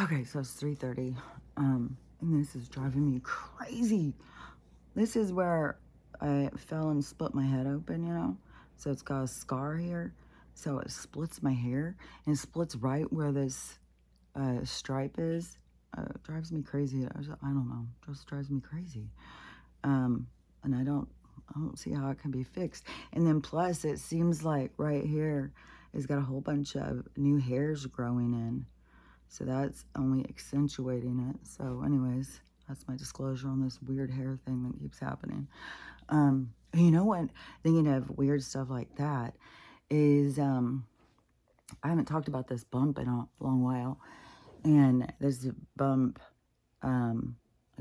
Okay, so it's 3:30. And this is driving me crazy. This is where I fell and split my head open, you know? So it's got a scar here. So it splits my hair and it splits right where this stripe is. Drives me crazy. I don't know. Just drives me crazy. And I don't see how it can be fixed. And then plus it seems like right here it's got a whole bunch of new hairs growing in. So that's only accentuating it. So anyways, that's my disclosure on this weird hair thing that keeps happening. You know what? Thinking of weird stuff like that is, I haven't talked about this bump in a long while. And there's a bump, like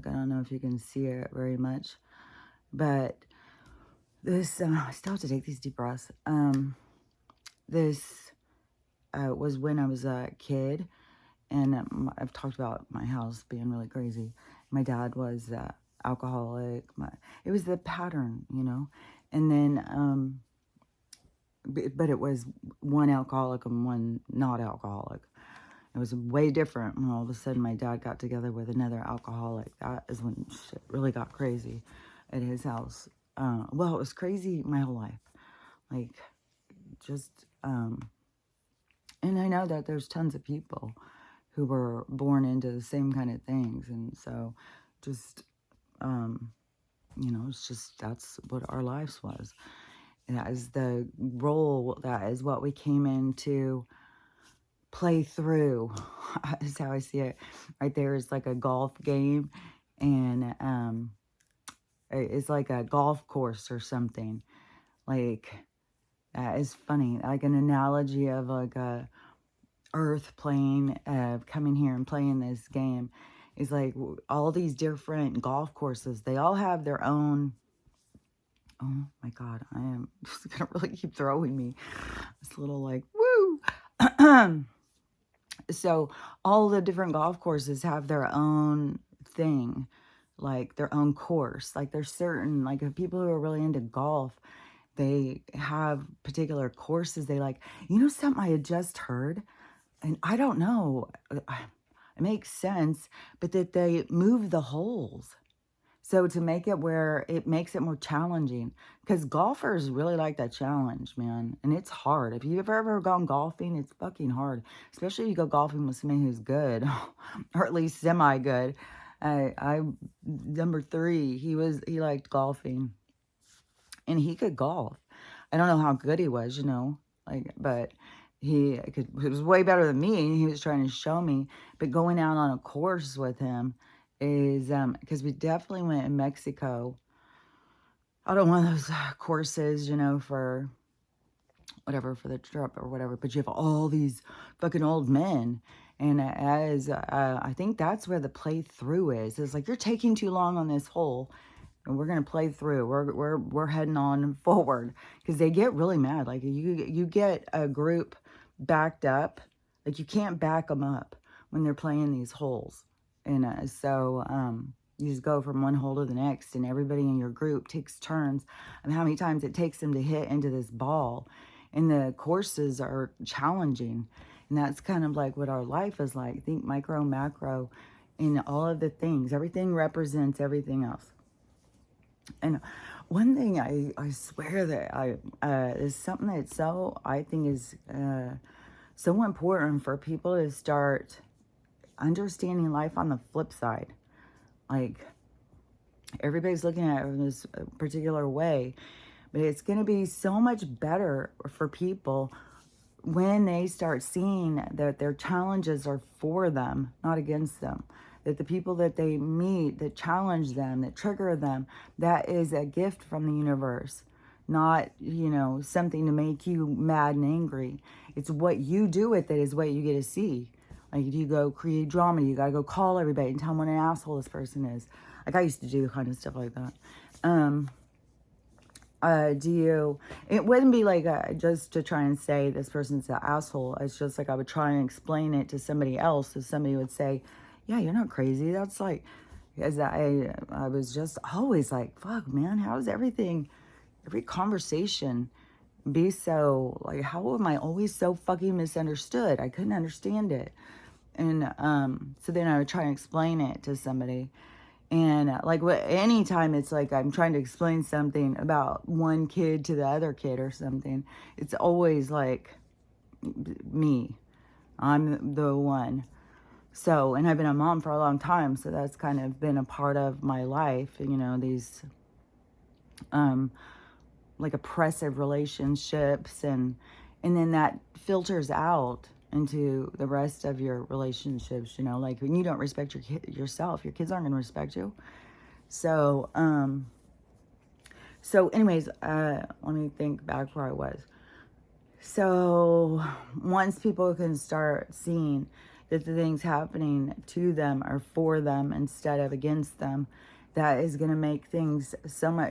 I don't know if you can see it very much, but this, I still have to take these deep breaths. This was when I was a kid. And I've talked about my house being really crazy. My dad was alcoholic. It was the pattern, you know. And then, but it was one alcoholic and one not alcoholic. It was way different when all of a sudden my dad got together with another alcoholic. That is when shit really got crazy at his house. Well, it was crazy my whole life. Like, just, and I know that there's tons of people who were born into the same kind of things. And so just, you know, it's just, that's what our lives was. And that is the role, that is what we came in to play through, is how I see it. Right there is like a golf game, and it's like a golf course or something. Like, that is funny. Like an analogy of like a Earth playing, coming here and playing this game is like all these different golf courses. They all have their own. Oh my God, I am just gonna really keep throwing me. This little like woo. So all the different golf courses have their own thing, like their own course. Like there's certain, like if people who are really into golf, they have particular courses they like. You know something I had just heard? And I don't know, it makes sense, but that they move the holes. So to make it where it makes it more challenging, because golfers really like that challenge, man. And it's hard. If you've ever gone golfing, it's fucking hard, especially if you go golfing with somebody who's good, or at least semi-good. I number 3, he liked golfing, and he could golf. I don't know how good he was, you know, like, but it was way better than me. He was trying to show me, but going out on a course with him is, because we definitely went in Mexico out on one of those courses, you know, for whatever, for the trip or whatever, but you have all these fucking old men. And I think that's where the playthrough is. It's like, you're taking too long on this hole, and we're gonna play through. We're heading on forward, because they get really mad. Like you get a group backed up, like you can't back them up when they're playing these holes, and so you just go from one hole to the next, and everybody in your group takes turns on how many times it takes them to hit into this ball, and the courses are challenging, and that's kind of like what our life is like. Think micro, macro, in all of the things. Everything represents everything else. And one thing I swear that is something that I think is so important for people to start understanding life on the flip side. Like, everybody's looking at it in this particular way, but it's going to be so much better for people when they start seeing that their challenges are for them, not against them. That the people that they meet, that challenge them, that trigger them, that is a gift from the universe. Not, you know, something to make you mad and angry. It's what you do with it is what you get to see. Like, you go create drama, you gotta go call everybody and tell them what an asshole this person is. Like, I used to do kind of stuff like that. It wouldn't be like just to try and say this person's an asshole. It's just like I would try and explain it to somebody else, so somebody would say, yeah, you're not crazy. That's like, because I was just always like, fuck, man, how is every conversation be so, like, how am I always so fucking misunderstood? I couldn't understand it. And so then I would try and explain it to somebody. And like anytime it's like I'm trying to explain something about one kid to the other kid or something, it's always like me. I'm the one. So, and I've been a mom for a long time, so that's kind of been a part of my life, these um like oppressive relationships, and then that filters out into the rest of your relationships, like when you don't respect yourself, your kids aren't going to respect you. So anyways, let me think back where I was. So once people can start seeing that the things happening to them are for them instead of against them, that is going to make things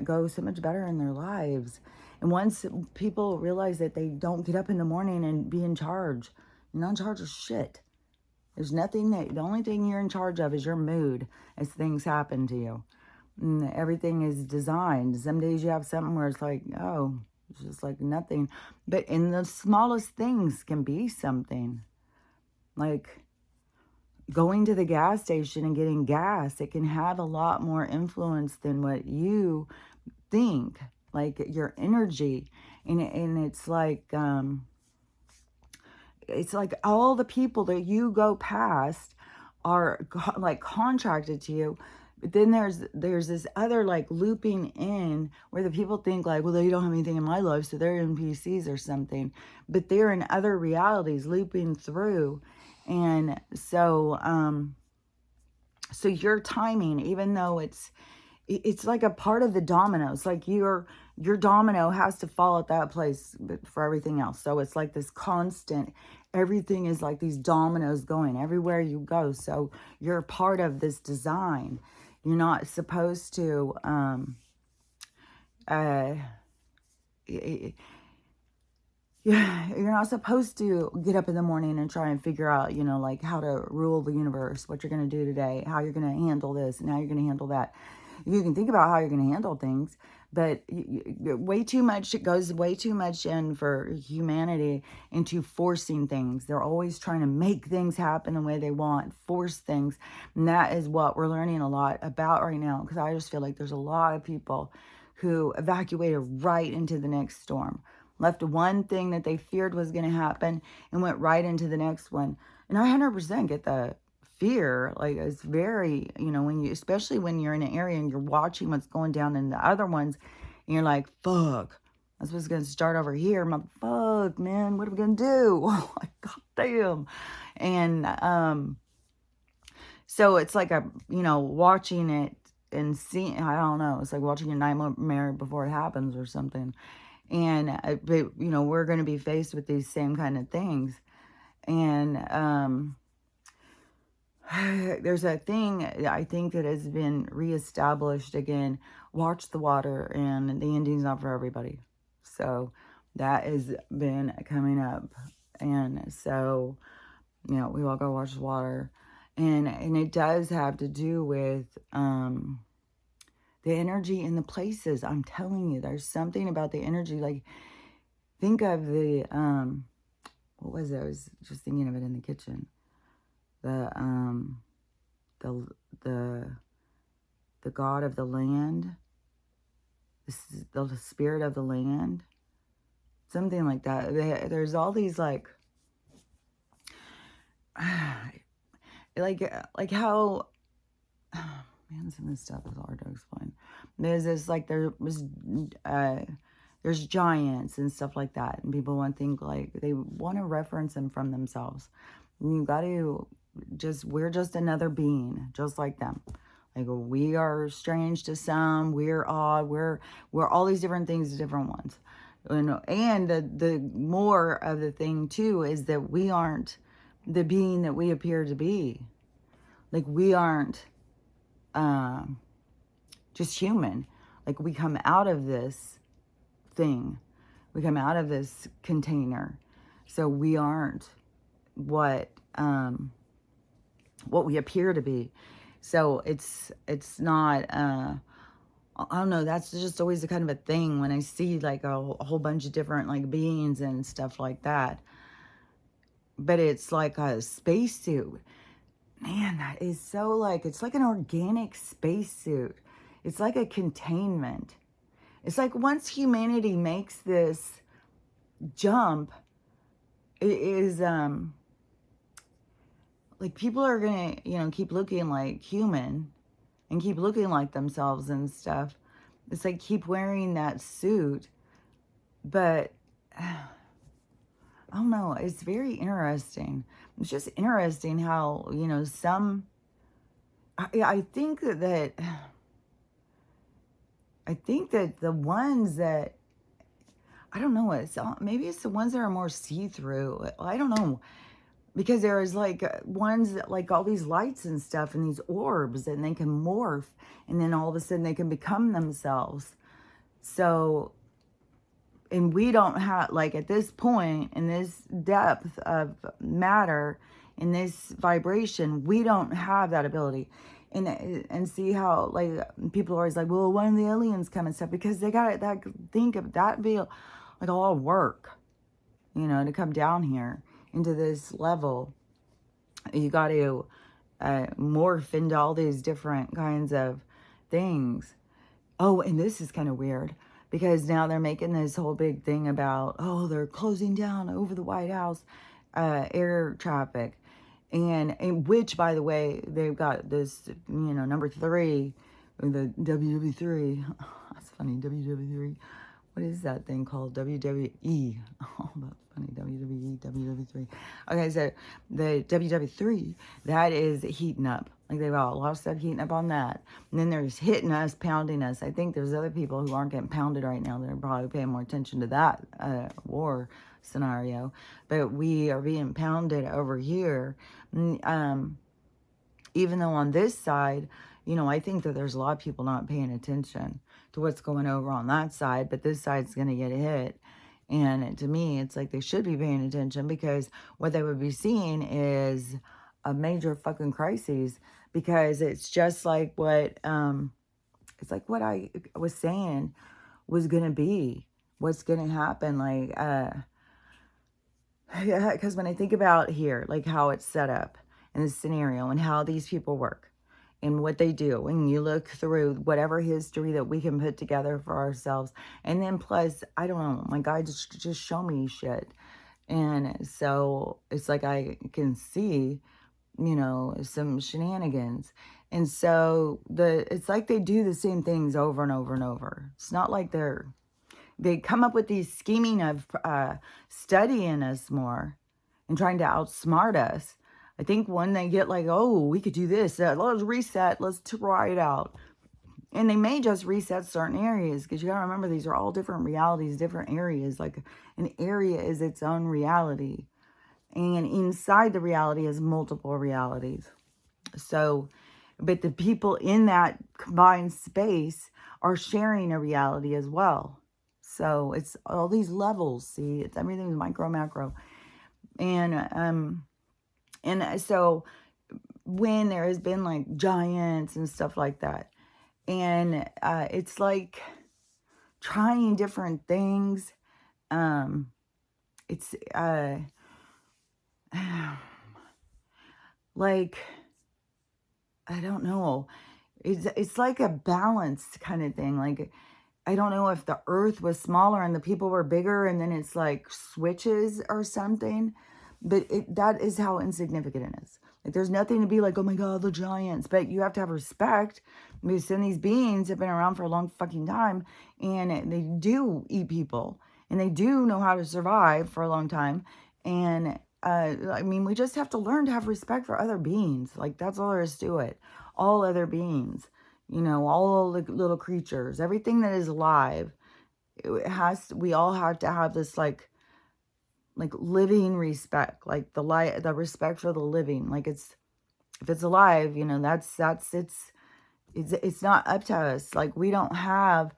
go so much better in their lives. And once people realize that they don't get up in the morning and be in charge, you're not in charge of shit. There's nothing the only thing you're in charge of is your mood as things happen to you. And everything is designed. Some days you have something where it's like, oh, it's just like nothing. But in the smallest things can be something. Like going to the gas station and getting gas, it can have a lot more influence than what you think. Like your energy. And it's like all the people that you go past are like contracted to you. But then there's this other like looping in where the people think like, well, they don't have anything in my life, so they're NPCs or something. But they're in other realities looping through. And so your timing, even though it's like a part of the dominoes, like your domino has to fall at that place for everything else. So it's like this constant, everything is like these dominoes going everywhere you go. So you're part of this design. You're not supposed to you're not supposed to get up in the morning and try and figure out, like how to rule the universe, what you're going to do today, how you're going to handle this and how you're going to handle that. You can think about how you're going to handle things, but way too much, it goes way too much in for humanity into forcing things. They're always trying to make things happen the way they want, force things. And that is what we're learning a lot about right now, because I just feel like there's a lot of people who evacuated right into the next storm, left one thing that they feared was going to happen and went right into the next one. And I 100% get the fear. Like it's very, when you, especially when you're in an area and you're watching what's going down in the other ones, and you're like, fuck, that's what's going to start over here. I'm like, fuck, man, what are we going to do? Like, god damn. And so it's like watching it and seeing, I don't know, it's like watching a nightmare before it happens or something. And but, we're going to be faced with these same kind of things. And there's a thing I think that has been reestablished again. Watch the water, and the ending's not for everybody. So that has been coming up. And so, we all go watch the water. And it does have to do with the energy in the places. I'm telling you, there's something about the energy. Like, think of the, what was it? I was just thinking of it in the kitchen. The god of the land, the spirit of the land, something like that. There's all these like how, oh, man, some of this stuff is hard to explain. There's this like there's giants and stuff like that, and people want to think like they want to reference them from themselves. And you got to we're just another being, just like them. Like we are strange to some, we're odd, we're all these different things to different ones. And the more of the thing too is that we aren't the being that we appear to be. Like we aren't just human. Like we come out of this thing. We come out of this container. So we aren't what we appear to be. So it's not I don't know, that's just always a kind of a thing when I see like a whole bunch of different like beings and stuff like that. but it's like a spacesuit. Man, that is so like, it's like an organic spacesuit. It's like a containment. It's like once humanity makes this jump, it is like people are gonna, keep looking like human and keep looking like themselves and stuff. It's like keep wearing that suit, but I don't know. It's very interesting. It's just interesting how, I think that the ones that, I don't know, maybe it's the ones that are more see-through. I don't know. Because there is like ones that like all these lights and stuff and these orbs and they can morph and then all of a sudden they can become themselves. So, and we don't have, like at this point in this depth of matter, in this vibration, we don't have that ability. And see how like people are always like, well, when the aliens come and stuff, because they got that, think of that be like a lot of work, to come down here into this level. You got to morph into all these different kinds of things. Oh, and this is kind of weird because now they're making this whole big thing about, oh, they're closing down over the White House air traffic. And which, by the way, they've got this, number 3, the WW3. That's funny, WW3. What is that thing called? WWE. Oh, that's funny. WWE, WW3. Okay, so the WW3, that is heating up. Like they've got a lot of stuff heating up on that. And then there's hitting us, pounding us. I think there's other people who aren't getting pounded right now that are probably paying more attention to that war scenario. But we are being pounded over here. Even though on this side, I think that there's a lot of people not paying attention to what's going over on that side, but this side's going to get hit. And to me, it's like they should be paying attention because what they would be seeing is a major fucking crisis, because it's just like what, it's like what I was saying was going to be, what's going to happen. Like, yeah, because when I think about here, like how it's set up in this scenario and how these people work, and what they do, and you look through whatever history that we can put together for ourselves, and then plus, I don't know, my guy just show me shit, and so it's like I can see, some shenanigans, and so it's like they do the same things over and over and over. It's not like they come up with these scheming of studying us more and trying to outsmart us. I think when they get like, oh, we could do this, let's reset, let's try it out. And they may just reset certain areas, because you got to remember, these are all different realities, different areas. Like an area is its own reality. And inside the reality is multiple realities. So, but the people in that combined space are sharing a reality as well. So it's all these levels, see, it's everything's micro, macro. And so when there has been like giants and stuff like that, and it's like trying different things. It's like, I don't know. It's like a balanced kind of thing. Like, I don't know if the earth was smaller and the people were bigger, and then it's like switches or something. But that is how insignificant it is. Like, there's nothing to be like, oh my God, the giants. But you have to have respect, because some of these beings have been around for a long fucking time, and they do eat people, and they do know how to survive for a long time. And I mean, we just have to learn to have respect for other beings. Like, that's all there is to it. All other beings, all the little creatures, everything that is alive, we all have to have this like living respect, like the respect for the living. Like, if it's alive, it's not up to us. Like, we don't have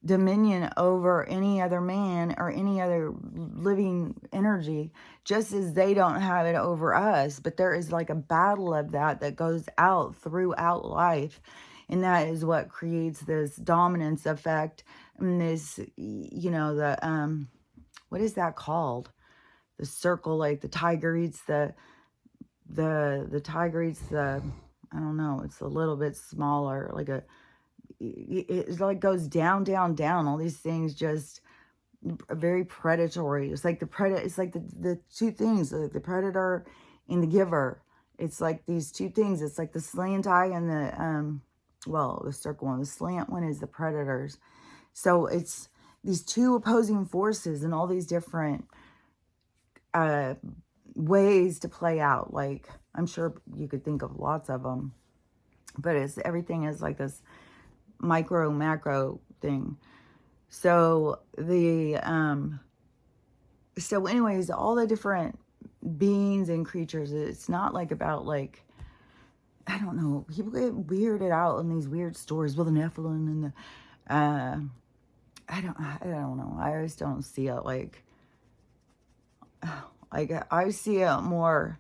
dominion over any other man or any other living energy, just as they don't have it over us. But there is like a battle of that goes out throughout life, and that is what creates this dominance effect, and this, what is that called? the circle, like the tiger eats the tiger eats the, I don't know, it's a little bit smaller, like it like goes down, down, down. All these things just very predatory. It's like it's like the two things, the predator and the giver. It's like these two things. It's like the slant eye and the circle one. The slant one is the predators. So it's these two opposing forces and all these different ways to play out. Like, I'm sure you could think of lots of them, but everything is like this micro macro thing. So so anyways, all the different beings and creatures, it's not like about like, I don't know, people get weirded out in these weird stories. Well, the Nephilim and the I don't know. I just don't see it like I see it more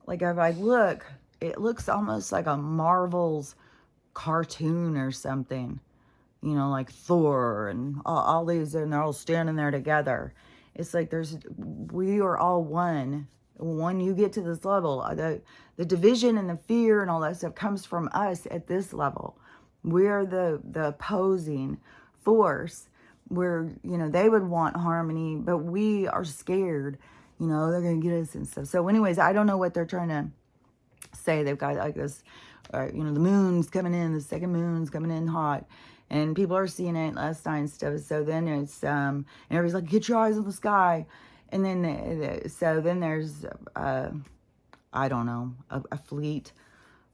like, if I look, it looks almost like a Marvel's cartoon or something, you know, like Thor and all these, and they're all standing there together. It's like we are all one. When you get to this level, the division and the fear and all that stuff comes from us at this level. We're the opposing force, where, you know, they would want harmony, but we are scared, you know, they're going to get us and stuff. So anyways, I don't know what they're trying to say. They've got like this, you know, the moon's coming in, the second moon's coming in hot, and people are seeing it last night and stuff. So then it's, and everybody's like, get your eyes on the sky. And then, so then there's, I don't know, a fleet,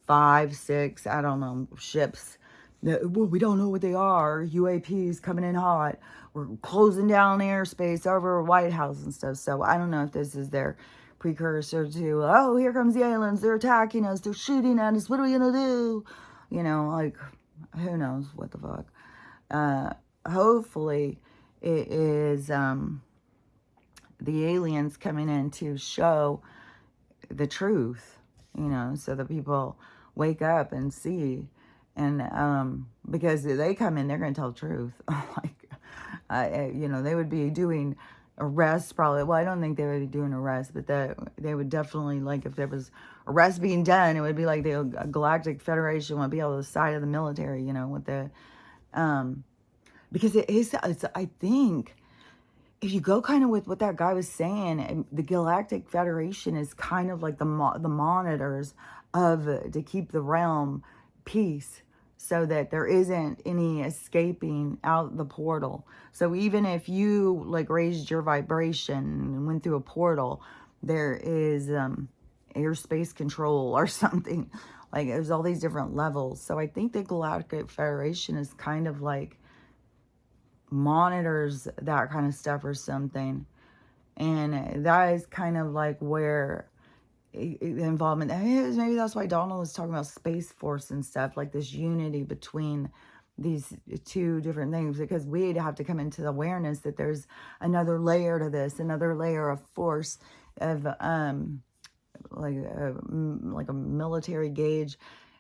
5, 6, I don't know, ships. Well, we don't know what they are. UAPs coming in hot. We're closing down airspace over White House and stuff. So I don't know if this is their precursor to, oh, here comes the aliens. They're attacking us. They're shooting at us. What are we going to do? You know, like, who knows what the fuck. Hopefully it is the aliens coming in to show the truth, you know, so that people wake up and see. And because they come in, they're going to tell the truth. Like, you know, they would be doing arrests probably. Well, I don't think they would be doing arrests, but they would definitely, like, if there was arrests being done, it would be like the Galactic Federation would be on the side of the military, you know, with the, because it's, I think, if you go kind of with what that guy was saying, the Galactic Federation is kind of like the monitors to keep the realm peace, so that there isn't any escaping out the portal. So even if you like raised your vibration and went through a portal, there is airspace control or something. Like, there's all these different levels. So I think the Galactic Federation is kind of like monitors that kind of stuff or something. And that is kind of like where involvement is. Maybe that's why Donald was talking about Space Force and stuff, like this unity between these two different things, because we'd have to come into the awareness that there's another layer to this, another layer of force, of like a military gauge,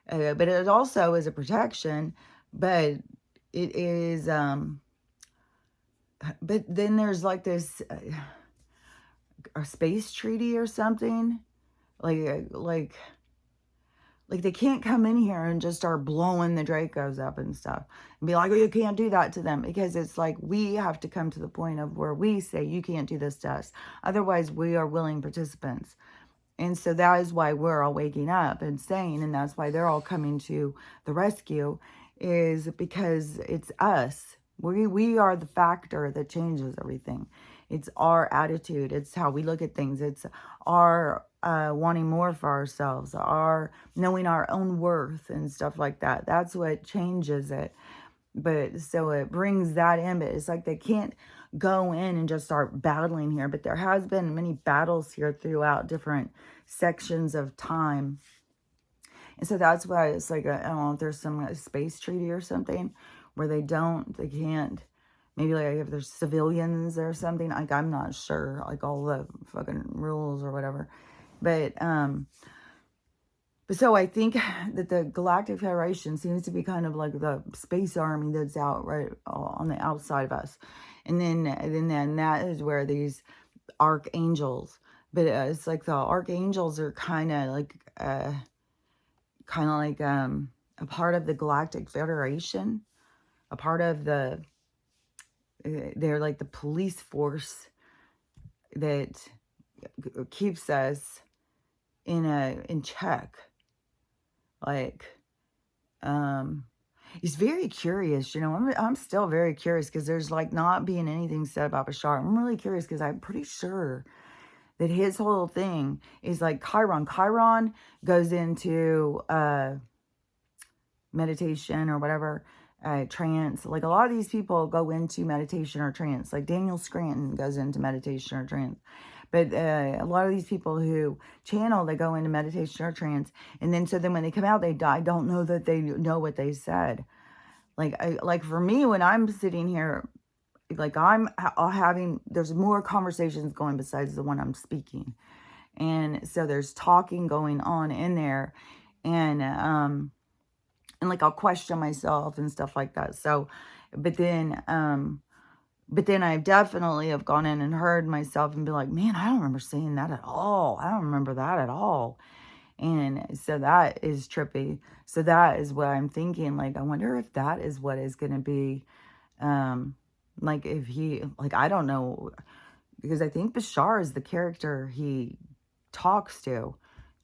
but it also is a protection, but it is but then there's like this a space treaty or something. Like they can't come in here and just start blowing the Dracos up and stuff and be like, oh, you can't do that to them, because it's like we have to come to the point of where we say you can't do this to us. Otherwise, we are willing participants. And so that is why we're all waking up and saying, and that's why they're all coming to the rescue, is because it's us. We are the factor that changes everything. It's our attitude. It's how we look at things. It's our wanting more for ourselves, our knowing our own worth and stuff like that. That's what changes it. But so it brings that in, but it's like they can't go in and just start battling here. But there has been many battles here throughout different sections of time. And so that's why it's like, I don't know if there's some space treaty or something where they can't, maybe like if there's civilians or something, like I'm not sure, like all the fucking rules or whatever. But so I think that the Galactic Federation seems to be kind of like the space army that's out right on the outside of us. And then that is where these archangels. But it's like the archangels are kind of like a part of the Galactic Federation, a part of the, they're like the police force that keeps us in check. Like, he's very curious, you know. I'm still very curious because there's like not being anything said about Bashar. I'm really curious because I'm pretty sure that his whole thing is like Chiron. Chiron goes into meditation or whatever, trance. Like a lot of these people go into meditation or trance. Like Daniel Scranton goes into meditation or trance. But a lot of these people who channel, they go into meditation or trance. And then, so then when they come out, they die. I don't know that they know what they said. Like for me, when I'm sitting here, like I'm having, there's more conversations going besides the one I'm speaking. And so there's talking going on in there. And like I'll question myself and stuff like that. So, but then I definitely have gone in and heard myself and be like, man, I don't remember saying that at all. I don't remember that at all. And so that is trippy. So that is what I'm thinking. Like, I wonder if that is what is going to be, like if he, like, I don't know, because I think Bashar is the character he talks to.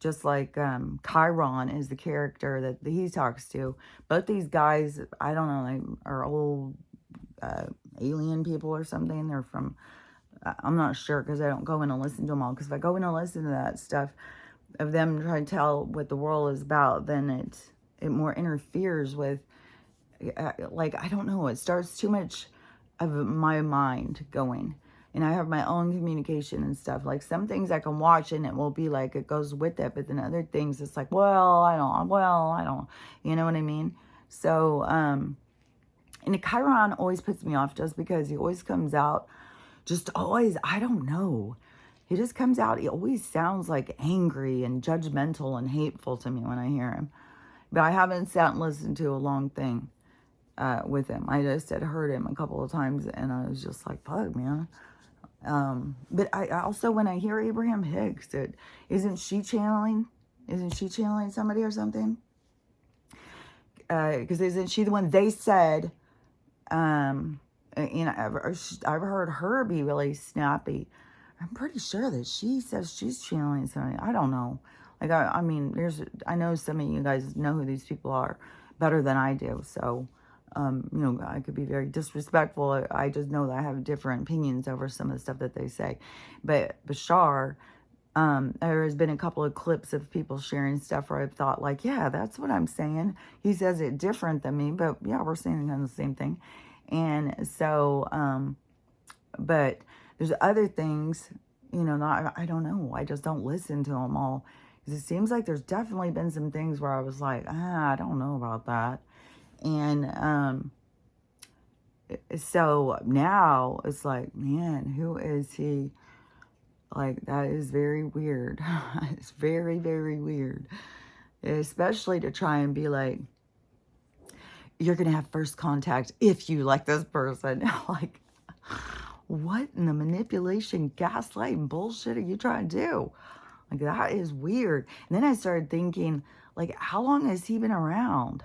Just like Chiron is the character that he talks to. Both these guys, I don't know, they are old alien people or something. They're from, I'm not sure because I don't go in and listen to them all. Because if I go in and listen to that stuff of them trying to tell what the world is about, then it more interferes with, like, I don't know, it starts too much of my mind going. And I have my own communication and stuff. Like some things I can watch and it will be like, it goes with it. But then other things, it's like, I don't, you know what I mean? So, and the Chiron always puts me off just because he always comes out, just always, I don't know. He just comes out, he always sounds like angry and judgmental and hateful to me when I hear him. But I haven't sat and listened to a long thing with him. I just had heard him a couple of times and I was just like, fuck, man. But I also, when I hear Abraham Hicks, isn't she channeling somebody or something? Because isn't she the one they said, you know, I've heard her be really snappy. I'm pretty sure that she says she's channeling somebody. I don't know. Like, I mean, I know some of you guys know who these people are better than I do. So, you know, I could be very disrespectful. I just know that I have different opinions over some of the stuff that they say. But Bashar, there has been a couple of clips of people sharing stuff where I've thought like, yeah, that's what I'm saying. He says it different than me, but yeah, we're saying kind of the same thing. And so, but there's other things, you know, I don't know. I just don't listen to them all. Because it seems like there's definitely been some things where I was like, I don't know about that. And so now it's like, man, who is he? Like, that is very weird. It's very, very weird. Especially to try and be like, you're going to have first contact if you like this person. Like, what in the manipulation, gaslighting bullshit are you trying to do? Like, that is weird. And then I started thinking, like, how long has he been around?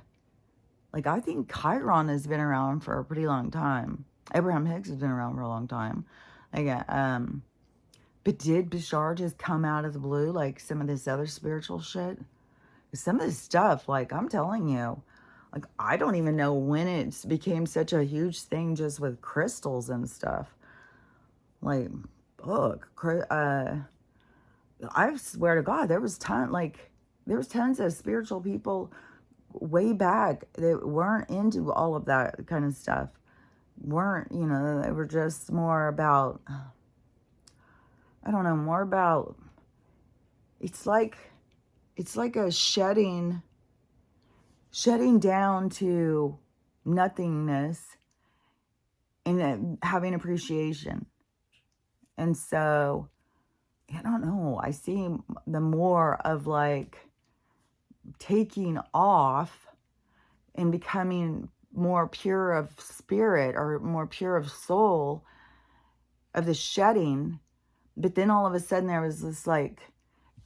Like, I think Chiron has been around for a pretty long time. Abraham Hicks has been around for a long time. Like, but did Bashar just come out of the blue like some of this other spiritual shit? Some of this stuff, like, I'm telling you, like, I don't even know when it became such a huge thing just with crystals and stuff. Like, look, I swear to God, there was tons of spiritual people way back that weren't into all of that kind of stuff. Weren't, you know, they were just more about, I don't know, more about, it's like a shutting down to nothingness and then having appreciation. And so, I don't know, I see the more of like taking off and becoming more pure of spirit or more pure of soul, of the shedding, But then all of a sudden there was this like,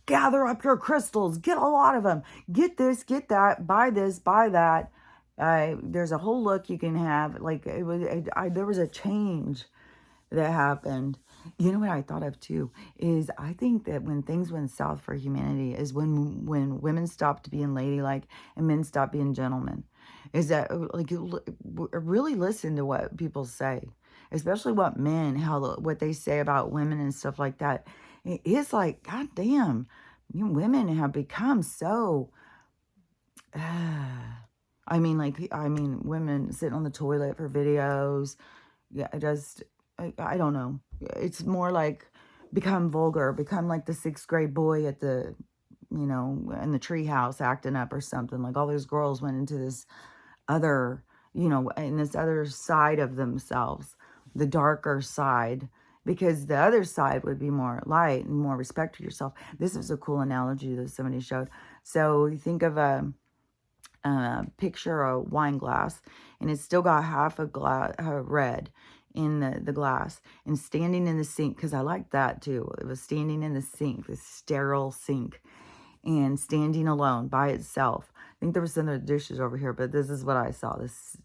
gather up your crystals, get a lot of them, get this, get that, buy this, buy that. There's a whole look you can have. Like there was a change that happened. You know what I thought of too is I think that when things went south for humanity is when women stopped being ladylike and men stopped being gentlemen. Is that like really listen to what people say, especially what men, what they say about women and stuff like that. It's like, God damn, women have become so. Women sitting on the toilet for videos. Yeah, I don't know. It's more like become vulgar, become like the 6th grade boy at the, in the treehouse acting up or something. Like all those girls went into this other, in this other side of themselves, the darker side, because the other side would be more light and more respect for yourself. This is a cool analogy that somebody showed. So you think of picture a wine glass, and it's still got half a glass red in the glass, and standing in the sink, because I like that too. It was standing in the sink, this sterile sink, and standing alone by itself. I think there was some other dishes over here, but this is what I saw, this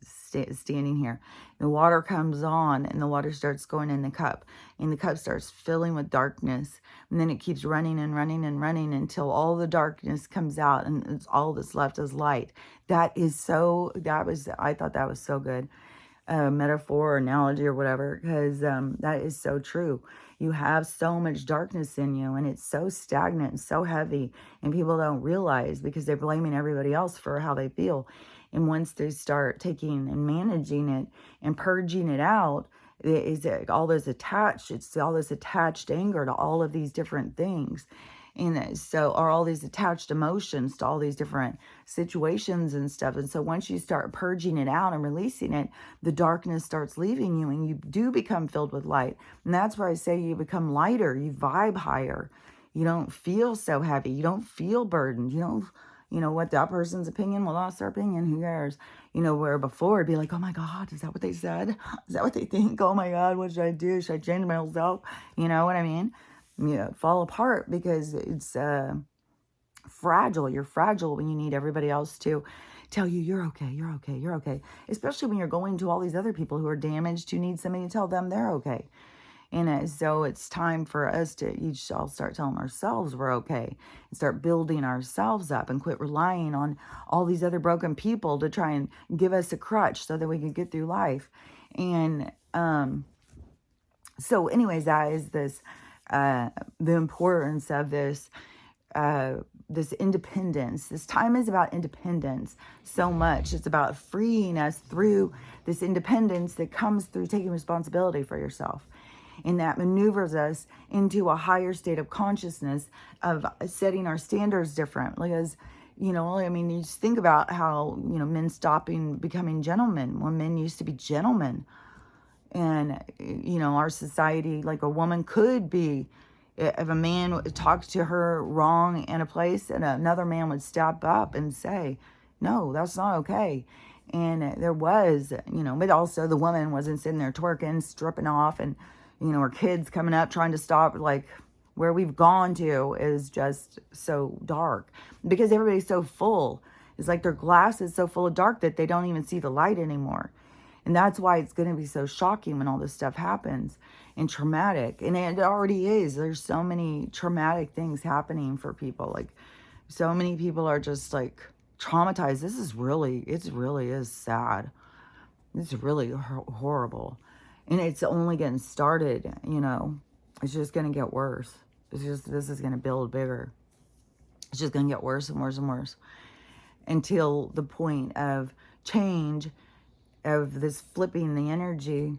standing here. The water comes on, and the water starts going in the cup, and the cup starts filling with darkness, and then it keeps running and running and running until all the darkness comes out, and it's all that's left is light. I thought that was so good. Metaphor or analogy or whatever, because that is so true. You have so much darkness in you, and it's so stagnant and so heavy, and people don't realize because they're blaming everybody else for how they feel. And once they start taking and managing it and purging it out, it's all this attached anger to all of these different things. And so are all these attached emotions to all these different situations and stuff. And so once you start purging it out and releasing it, the darkness starts leaving you, and you do become filled with light. And that's where I say you become lighter, you vibe higher. You don't feel so heavy. You don't feel burdened. You don't, what that person's opinion, well, that's their opinion, who cares? Where before it'd be like, oh my God, is that what they said? Is that what they think? Oh my God, what should I do? Should I change myself? You know what I mean? Fall apart because it's fragile. You're fragile when you need everybody else to tell you you're okay, you're okay, you're okay. Especially when you're going to all these other people who are damaged, who need somebody to tell them they're okay. And so it's time for us to each all start telling ourselves we're okay and start building ourselves up and quit relying on all these other broken people to try and give us a crutch so that we can get through life. And so anyways, that is this the importance of this independence. This time is about independence so much. It's about freeing us through this independence that comes through taking responsibility for yourself. And that maneuvers us into a higher state of consciousness of setting our standards different. Because, you just think about how, men stopping becoming gentlemen when men used to be gentlemen. And, our society, like a woman could be, if a man talked to her wrong in a place, and another man would step up and say, no, that's not okay. And there was, but also the woman wasn't sitting there twerking, stripping off, and, her kids coming up trying to stop. Like, where we've gone to is just so dark because everybody's so full. It's like their glass is so full of dark that they don't even see the light anymore. And that's why it's going to be so shocking when all this stuff happens and traumatic. And it already is. There's so many traumatic things happening for people. Like, so many people are just like traumatized. It really is sad. It's really horrible. And it's only getting started, It's just going to get worse. This is going to build bigger. It's just going to get worse and worse and worse until the point of change, of this flipping the energy,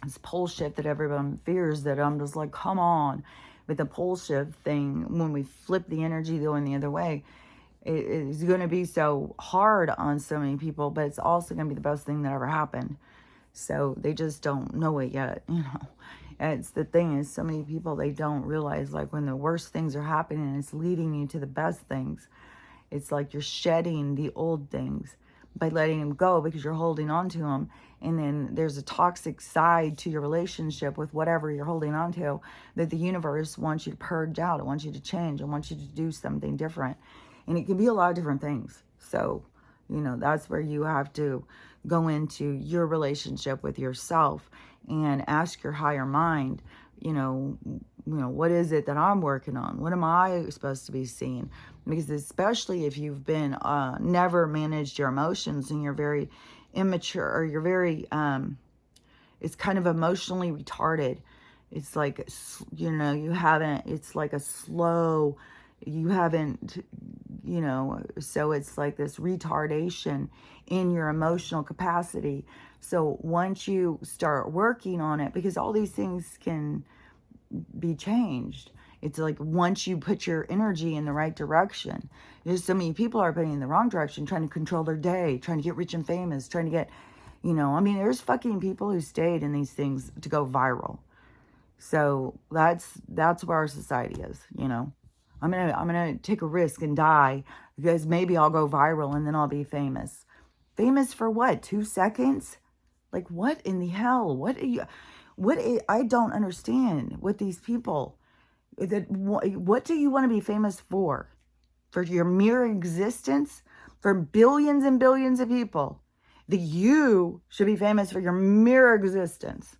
this pole shift that everyone fears, that I'm just like, come on. With the pole shift thing, when we flip the energy going the other way, it's going to be so hard on so many people, but it's also going to be the best thing that ever happened. So they just don't know it yet, It's the thing is, so many people, they don't realize, like, when the worst things are happening, it's leading you to the best things. It's like you're shedding the old things. by letting him go because you're holding on to him. And then there's a toxic side to your relationship with whatever you're holding on to that the universe wants you to purge out. It wants you to change. It wants you to do something different. And it can be a lot of different things. So, that's where you have to go into your relationship with yourself and ask your higher mind, what is it that I'm working on? What am I supposed to be seeing? Because especially if you've been never managed your emotions and you're very immature, or you're very it's kind of emotionally retarded. It's like, you haven't, it's like a slow, you haven't, so it's like this retardation in your emotional capacity. So once you start working on it, because all these things can be changed. It's like once you put your energy in the right direction. There's so many people are putting in the wrong direction, trying to control their day, trying to get rich and famous, trying to get, there's fucking people who stayed in these things to go viral. So that's where our society is, I'm gonna take a risk and die because maybe I'll go viral and then I'll be famous. Famous for what? 2 seconds? Like, what in the hell? I don't understand what these people, what do you want to be famous for? For your mere existence? For billions and billions of people? That you should be famous for your mere existence.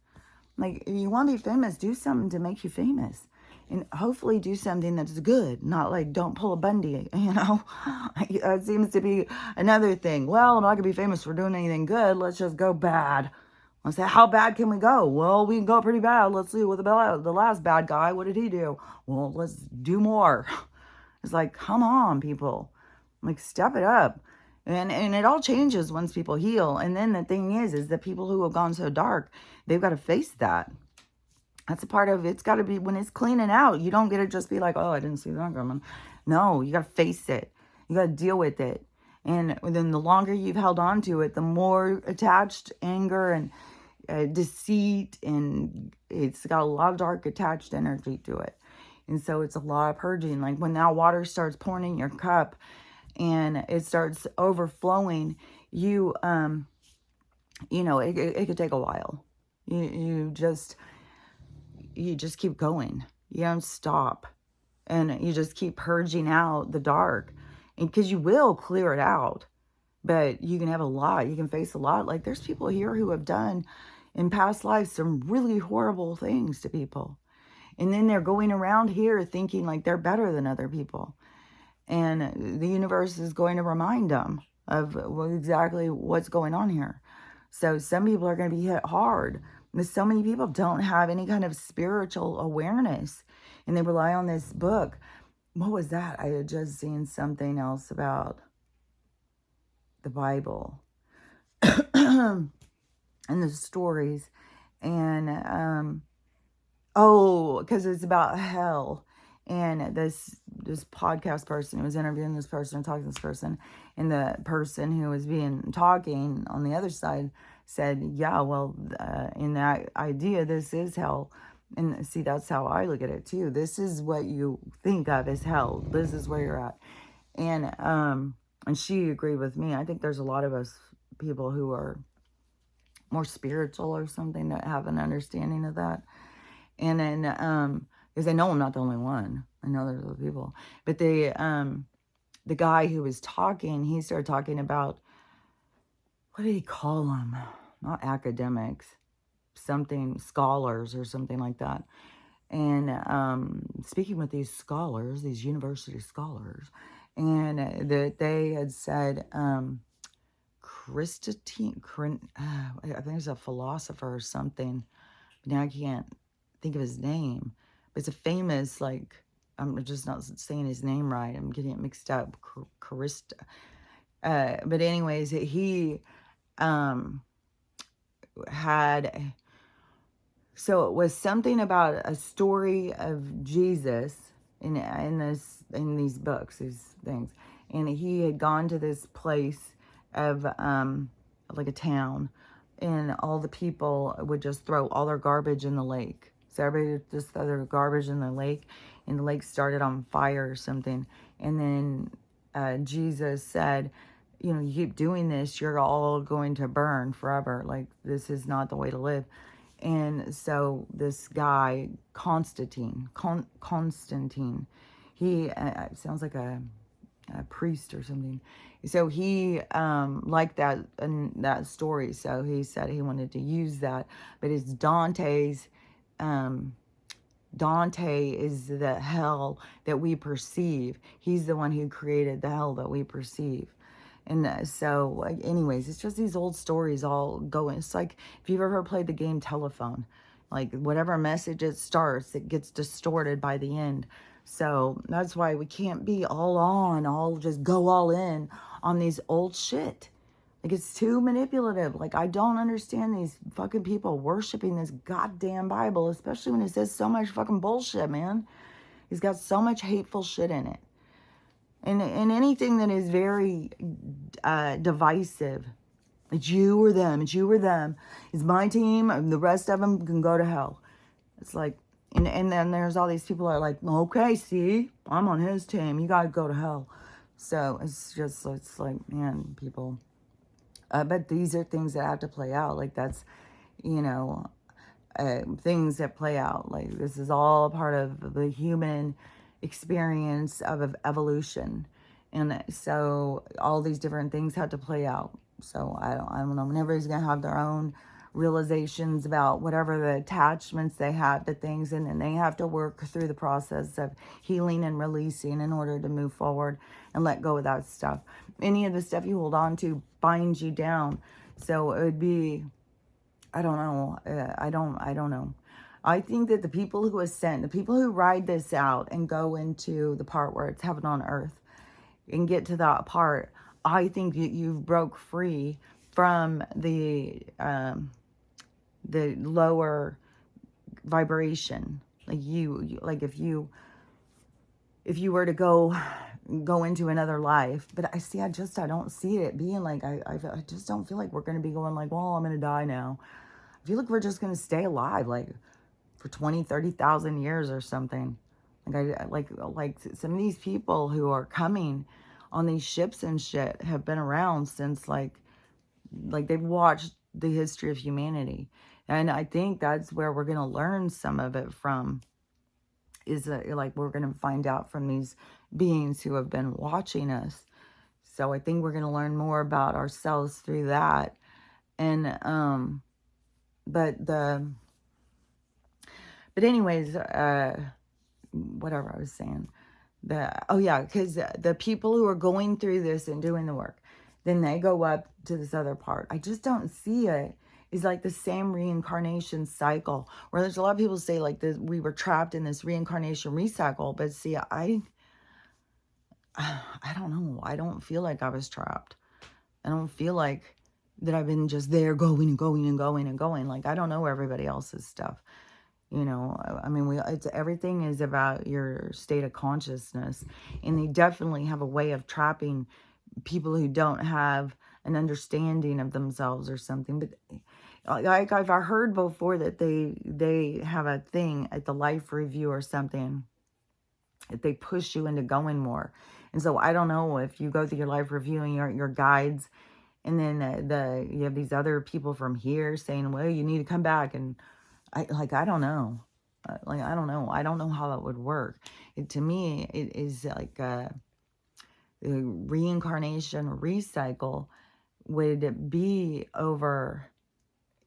Like, if you want to be famous, do something to make you famous. And hopefully do something that's good. Not like, don't pull a Bundy, That seems to be another thing. Well, I'm not going to be famous for doing anything good. Let's just go bad. I said, how bad can we go? Well, we can go pretty bad. Let's see, with the last bad guy, what did he do? Well, let's do more. It's like, come on, people. Like, step it up. And it all changes once people heal. And then the thing is the people who have gone so dark, they've got to face that. That's a part of it's got to be when it's cleaning out. You don't get to just be like, oh, I didn't see that coming. No, you got to face it. You got to deal with it. And then the longer you've held on to it, the more attached anger and deceit, and it's got a lot of dark attached energy to it. And so it's a lot of purging. Like when that water starts pouring in your cup and it starts overflowing, it could take a while. You just keep going. You don't stop. And you just keep purging out the dark. And because you will clear it out. But you can have a lot. You can face a lot. Like there's people here who have done in past lives some really horrible things to people. And then they're going around here thinking like they're better than other people. And the universe is going to remind them of exactly what's going on here. So some people are going to be hit hard. Because so many people don't have any kind of spiritual awareness. And they rely on this book. What was that? I had just seen something else about the Bible. And the stories. And, because it's about hell. And this podcast person who was interviewing this person and talking to this person, and the person who was talking on the other side said, yeah, well, in that idea, this is hell. And see, that's how I look at it too. This is what you think of as hell. This is where you're at. And she agreed with me. I think there's a lot of us people who are more spiritual or something that have an understanding of that. And then, because I know I'm not the only one. I know there's other people. But the guy who was talking, he started talking about, what did he call them? Not academics. Something, scholars or something like that. And speaking with these scholars, these university scholars, and that they had said, Christine, I think it's a philosopher or something. Now I can't think of his name. But it's a famous, like, I'm just not saying his name right. I'm getting it mixed up. Charista. But anyways, he had... So it was something about a story of Jesus in these books, these things. And he had gone to this place of like a town, and all the people would just throw all their garbage in the lake. So everybody would just throw their garbage in the lake, and the lake started on fire or something. And then Jesus said, you know, you keep doing this, you're all going to burn forever. Like, this is not the way to live. And so this guy, Constantine, he sounds like a priest or something. So he liked that story. So he said he wanted to use that. But it's Dante's. Dante is the hell that we perceive. He's the one who created the hell that we perceive. And so, like, anyways, it's just these old stories all going. It's like if you've ever played the game Telephone, like whatever message it starts, it gets distorted by the end. So that's why we can't be all just go all in on these old shit. Like, it's too manipulative. Like, I don't understand these fucking people worshiping this goddamn Bible, especially when it says so much fucking bullshit, man. He's got so much hateful shit in it. And anything that is very divisive. It's you or them. It's you or them. It's my team. And the rest of them can go to hell. It's like, and then there's all these people that are like, okay, see, I'm on his team. You got to go to hell. So it's just, it's like, man, people. But these are things that have to play out. Like, that's, you know, things that play out. Like, this is all a part of the human experience of evolution. And so all these different things had to play out. So I don't know. And everybody's going to have their own realizations about whatever the attachments they have to things. And then they have to work through the process of healing and releasing in order to move forward and let go of that stuff. Any of the stuff you hold on to binds you down. So it would be, I don't know. I don't know. I think that the people who ascend, the people who ride this out and go into the part where it's heaven on earth and get to that part, I think that you've broke free from the lower vibration. Like like if you were to go into another life, but I don't see it being like, I just don't feel like we're going to be going like, well, I'm going to die now. I feel like we're just going to stay alive, like, for 20, 30,000 years or something. Like some of these people who are coming on these ships and shit have been around since like they've watched the history of humanity. And I think that's where we're going to learn some of it from, is like we're going to find out from these beings who have been watching us. So I think we're going to learn more about ourselves through that. And but anyways, whatever I was saying. Because the people who are going through this and doing the work, then they go up to this other part. I just don't see it. It's like the same reincarnation cycle, where there's a lot of people say like this, we were trapped in this reincarnation recycle. But see, I don't know. I don't feel like I was trapped. I don't feel like that I've been just there going and going and going and going. Like, I don't know everybody else's stuff. You know, I mean, everything is about your state of consciousness. And they definitely have a way of trapping people who don't have an understanding of themselves or something. But like I've heard before that they have a thing at the life review or something, that they push you into going more. And so I don't know if you go through your life review and your guides, and then you have these other people from here saying, well, you need to come back. And I don't know. I don't know. I don't know how that would work. To me, it is like a reincarnation recycle would be over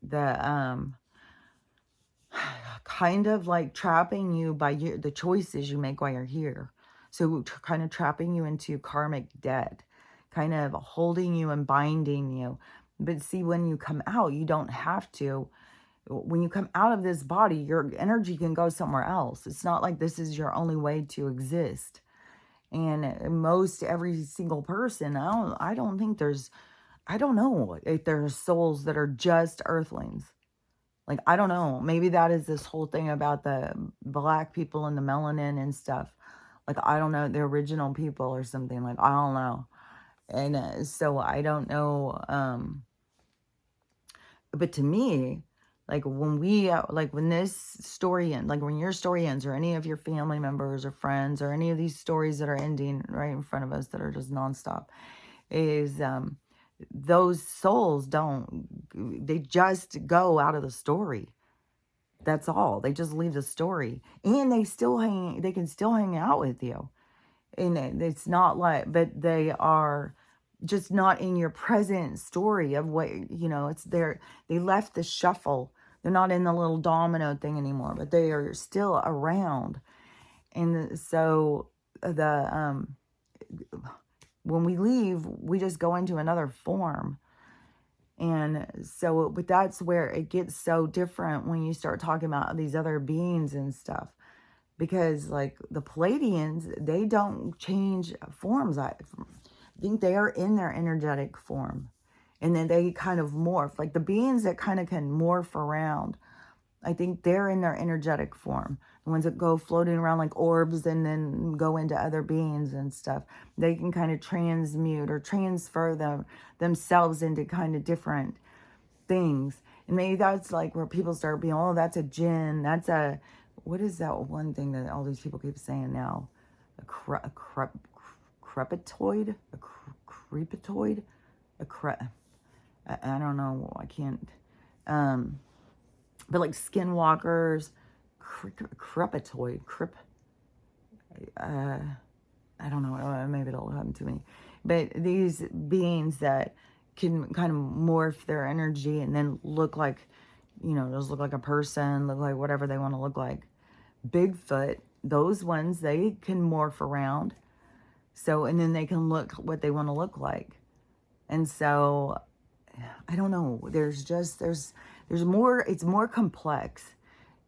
the kind of like trapping you by the choices you make while you're here. So kind of trapping you into karmic debt, kind of holding you and binding you. But see, when you come out, you don't have to. When you come out of this body, your energy can go somewhere else. It's not like this is your only way to exist. And every single person, I don't think I don't know if there's souls that are just earthlings. Like, I don't know. Maybe that is this whole thing about the black people and the melanin and stuff. Like, I don't know, the original people or something. Like, I don't know. And so I don't know. But to me, like when this story ends, like when your story ends, or any of your family members or friends, or any of these stories that are ending right in front of us that are just nonstop, is those souls they just go out of the story. That's all. They just leave the story. And they can still hang out with you. And it's not like, but they are just not in your present story of what, it's there. They left the shuffle. They're not in the little domino thing anymore, but they are still around. And so when we leave, we just go into another form. And so, but that's where it gets so different when you start talking about these other beings and stuff. Because like the Pleiadians, they don't change forms. I think they are in their energetic form. And then they kind of morph. Like the beings that kind of can morph around, I think they're in their energetic form. The ones that go floating around like orbs and then go into other beings and stuff. They can kind of transmute or transfer themselves into kind of different things. And maybe that's like where people start being, oh, that's a jinn. That's a, what is that one thing that all these people keep saying now? A crepitoid? A creepitoid? I don't know. I can't. But like skinwalkers, crepitoid, I don't know, maybe it'll come to me. But these beings that can kind of morph their energy and then look like, just look like a person, look like whatever they want to look like. Bigfoot, those ones, they can morph around. So, and then they can look what they want to look like. And so, I don't know, there's more, it's more complex,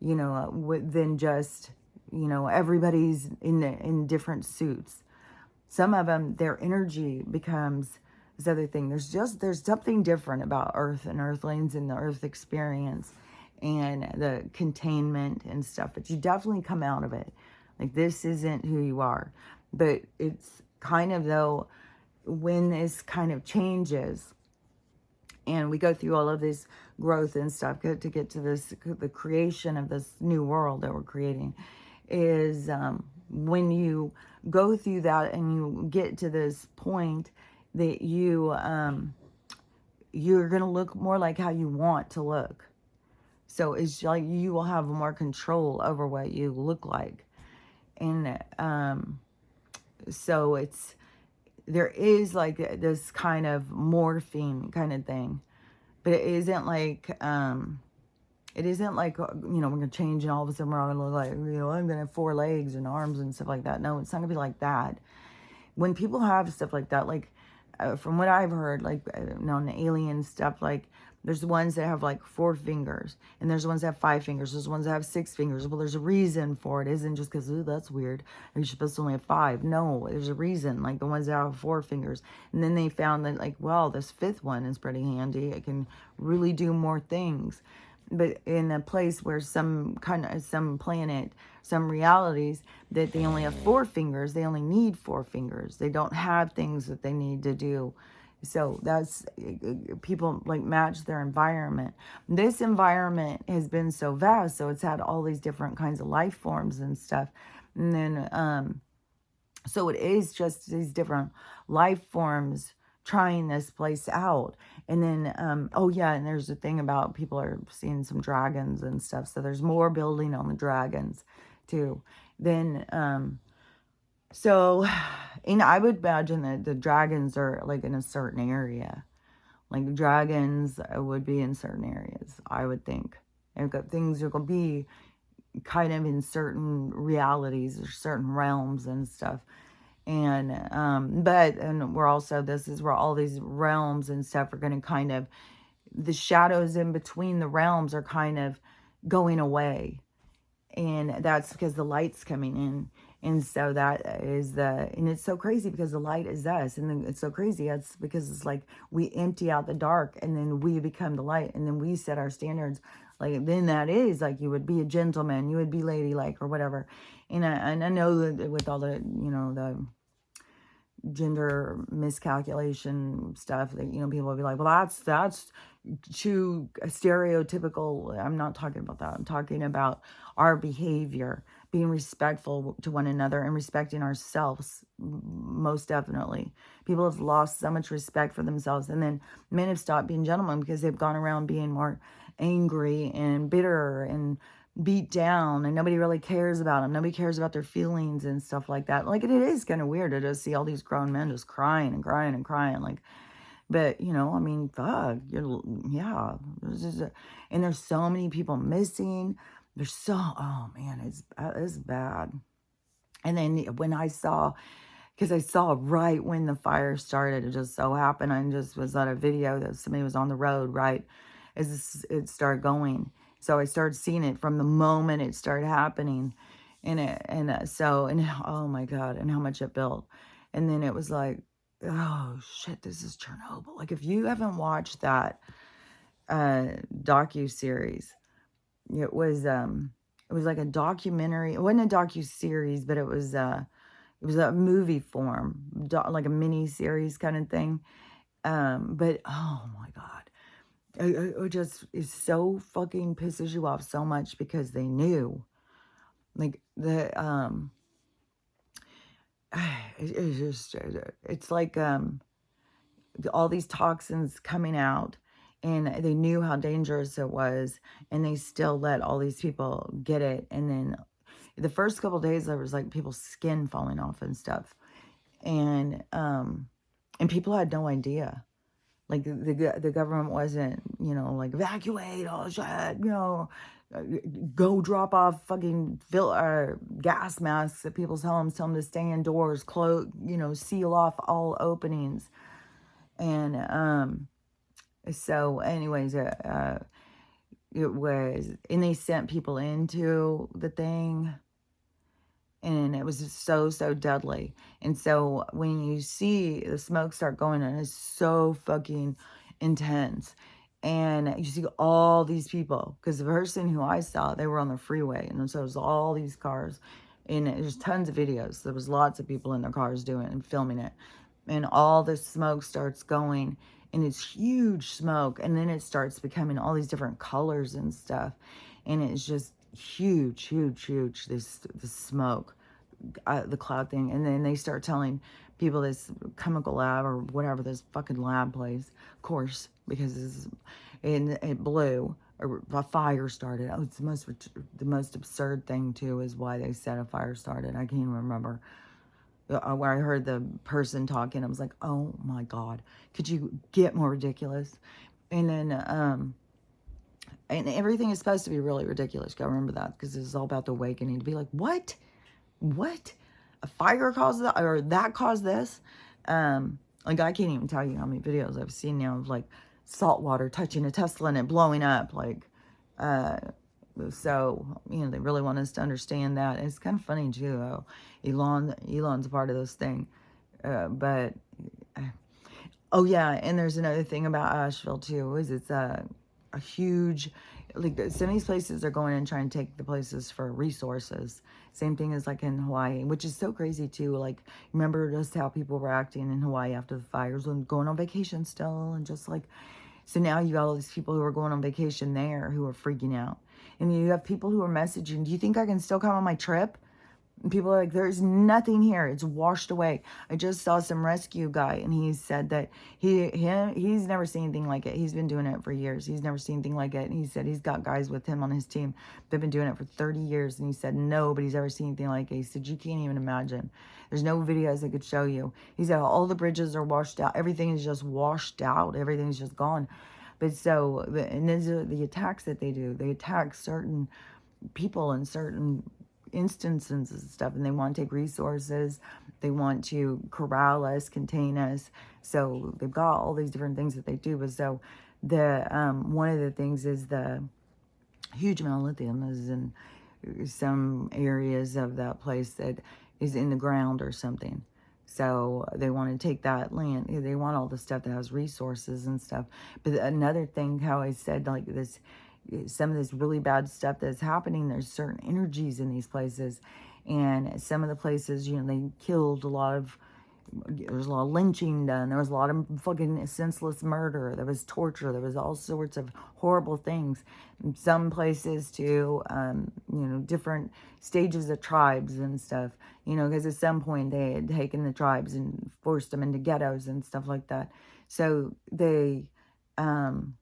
than just, everybody's in different suits. Some of them, their energy becomes this other thing. There's something different about Earth and Earthlings and the Earth experience and the containment and stuff. But you definitely come out of it. Like, this isn't who you are. But it's kind of, though, when this kind of changes and we go through all of this growth and stuff to get to the creation of this new world that we're creating, is when you go through that and you get to this point that you're going to look more like how you want to look. So it's like you will have more control over what you look like. And so there is like this kind of morphine kind of thing. But it isn't like, we're going to change and all of a sudden we're all going to look like, I'm going to have 4 legs and arms and stuff like that. No, it's not going to be like that. When people have stuff like that, like, from what I've heard, like, on the alien stuff, like, there's the ones that have like 4 fingers, and there's the ones that have 5 fingers, there's the ones that have 6 fingers. Well, there's a reason for it. It isn't just because, that's weird, you're supposed to only have 5. No, there's a reason. Like the ones that have 4 fingers, and then they found that, like, well, this 5th one is pretty handy. It can really do more things. But in a place where some planet, some realities, that they only have 4 fingers, they only need 4 fingers. They don't have things that they need to do. So that's, people like match their environment. This environment has been so vast, so it's had all these different kinds of life forms and stuff. And then, so it is just these different life forms trying this place out. And then, oh yeah, and there's a thing about people are seeing some dragons and stuff. So there's more building on the dragons too. Then, so, and I would imagine that the dragons are like in a certain area. Like dragons would be in certain areas, I would think. And things are going to be kind of in certain realities or certain realms and stuff. And, and we're also, this is where all these realms and stuff are going to kind of, the shadows in between the realms are kind of going away. And that's because the light's coming in. And so that is and it's so crazy because the light is us. And then it's so crazy. It's because it's like we empty out the dark and then we become the light. And then we set our standards. Like, then that is like, you would be a gentleman, you would be ladylike or whatever. And I know that with all the, the gender miscalculation stuff, that, people will be like, well, that's too stereotypical. I'm not talking about that. I'm talking about our behavior, being respectful to one another and respecting ourselves, most definitely. People have lost so much respect for themselves. And then men have stopped being gentlemen because they've gone around being more angry and bitter and beat down, and nobody really cares about them. Nobody cares about their feelings and stuff like that. Like, it is kind of weird to just see all these grown men just crying and crying and crying. Like, but, I mean, fuck, yeah. And there's so many people missing. Oh man, it's bad. And then when I saw, because I saw right when the fire started, it just so happened, I just was on a video that somebody was on the road right as it started going. So I started seeing it from the moment it started happening. And oh my God, and how much it built. And then it was like, oh shit, this is Chernobyl. Like, if you haven't watched that docu-series, it was like a documentary. It wasn't a docu-series, but it was a movie form, like a mini series kind of thing. But oh my God, it just is so fucking pisses you off so much because they knew, like it's just, it's like all these toxins coming out, and they knew how dangerous it was, and they still let all these people get it. And then the first couple of days, there was like people's skin falling off and stuff, and people had no idea. Like, the government wasn't, like, evacuate all shit, go drop off fucking gas masks at people's homes, tell them to stay indoors, close, seal off all openings. And so anyways, it was, and they sent people into the thing, and it was just so deadly. And so when you see the smoke start going, and it's so fucking intense, and you see all these people, because the person who I saw, they were on the freeway, and so there's all these cars, and there's tons of videos. There was lots of people in their cars doing it and filming it, and all this smoke starts going, and it's huge smoke, and then it starts becoming all these different colors and stuff, and it's just huge, this smoke, the cloud thing. And then they start telling people this chemical lab or whatever, this fucking lab place, of course, because it blew, or a fire started. Oh, it's the most absurd thing too, is why they said a fire started. I can't even remember. Where I heard the person talking, I was like, oh my God, could you get more ridiculous? And then and everything is supposed to be really ridiculous. Gotta remember that, because it's all about the awakening, to be like, what a fire caused that, or that caused this. Like, I can't even tell you how many videos I've seen now of like salt water touching a Tesla and it blowing up. Like, so they really want us to understand that. And it's kind of funny too, how Elon's a part of this thing. But oh yeah, and there's another thing about Asheville too, is it's a huge, like, some of these places are going and trying to take the places for resources. Same thing as like in Hawaii, which is so crazy too. Like, remember just how people were acting in Hawaii after the fires and going on vacation still, and just like, so now you got all these people who are going on vacation there who are freaking out. And you have people who are messaging, do you think I can still come on my trip? And people are like, there's nothing here. It's washed away. I just saw some rescue guy, and he said that he's never seen anything like it. He's been doing it for years. He's never seen anything like it. And he said he's got guys with him on his team. They've been doing it for 30 years. And he said nobody's ever seen anything like it. He said, you can't even imagine. There's no videos I could show you. He said all the bridges are washed out. Everything is just washed out. Everything's just gone. But so, and these are the attacks that they do. They attack certain people in certain instances and stuff, and they want to take resources. They want to corral us, contain us. So they've got all these different things that they do. But so the one of the things is the huge amount of lithium is in some areas of that place that is in the ground or something. So they want to take that land. They want all the stuff that has resources and stuff. But another thing, how I said, like, this, some of this really bad stuff that's happening, there's certain energies in these places. And some of the places, they killed a lot of there was a lot of lynching done. There was a lot of fucking senseless murder. There was torture. There was all sorts of horrible things. In some places too, different stages of tribes and stuff. Because at some point they had taken the tribes and forced them into ghettos and stuff like that. So they, um,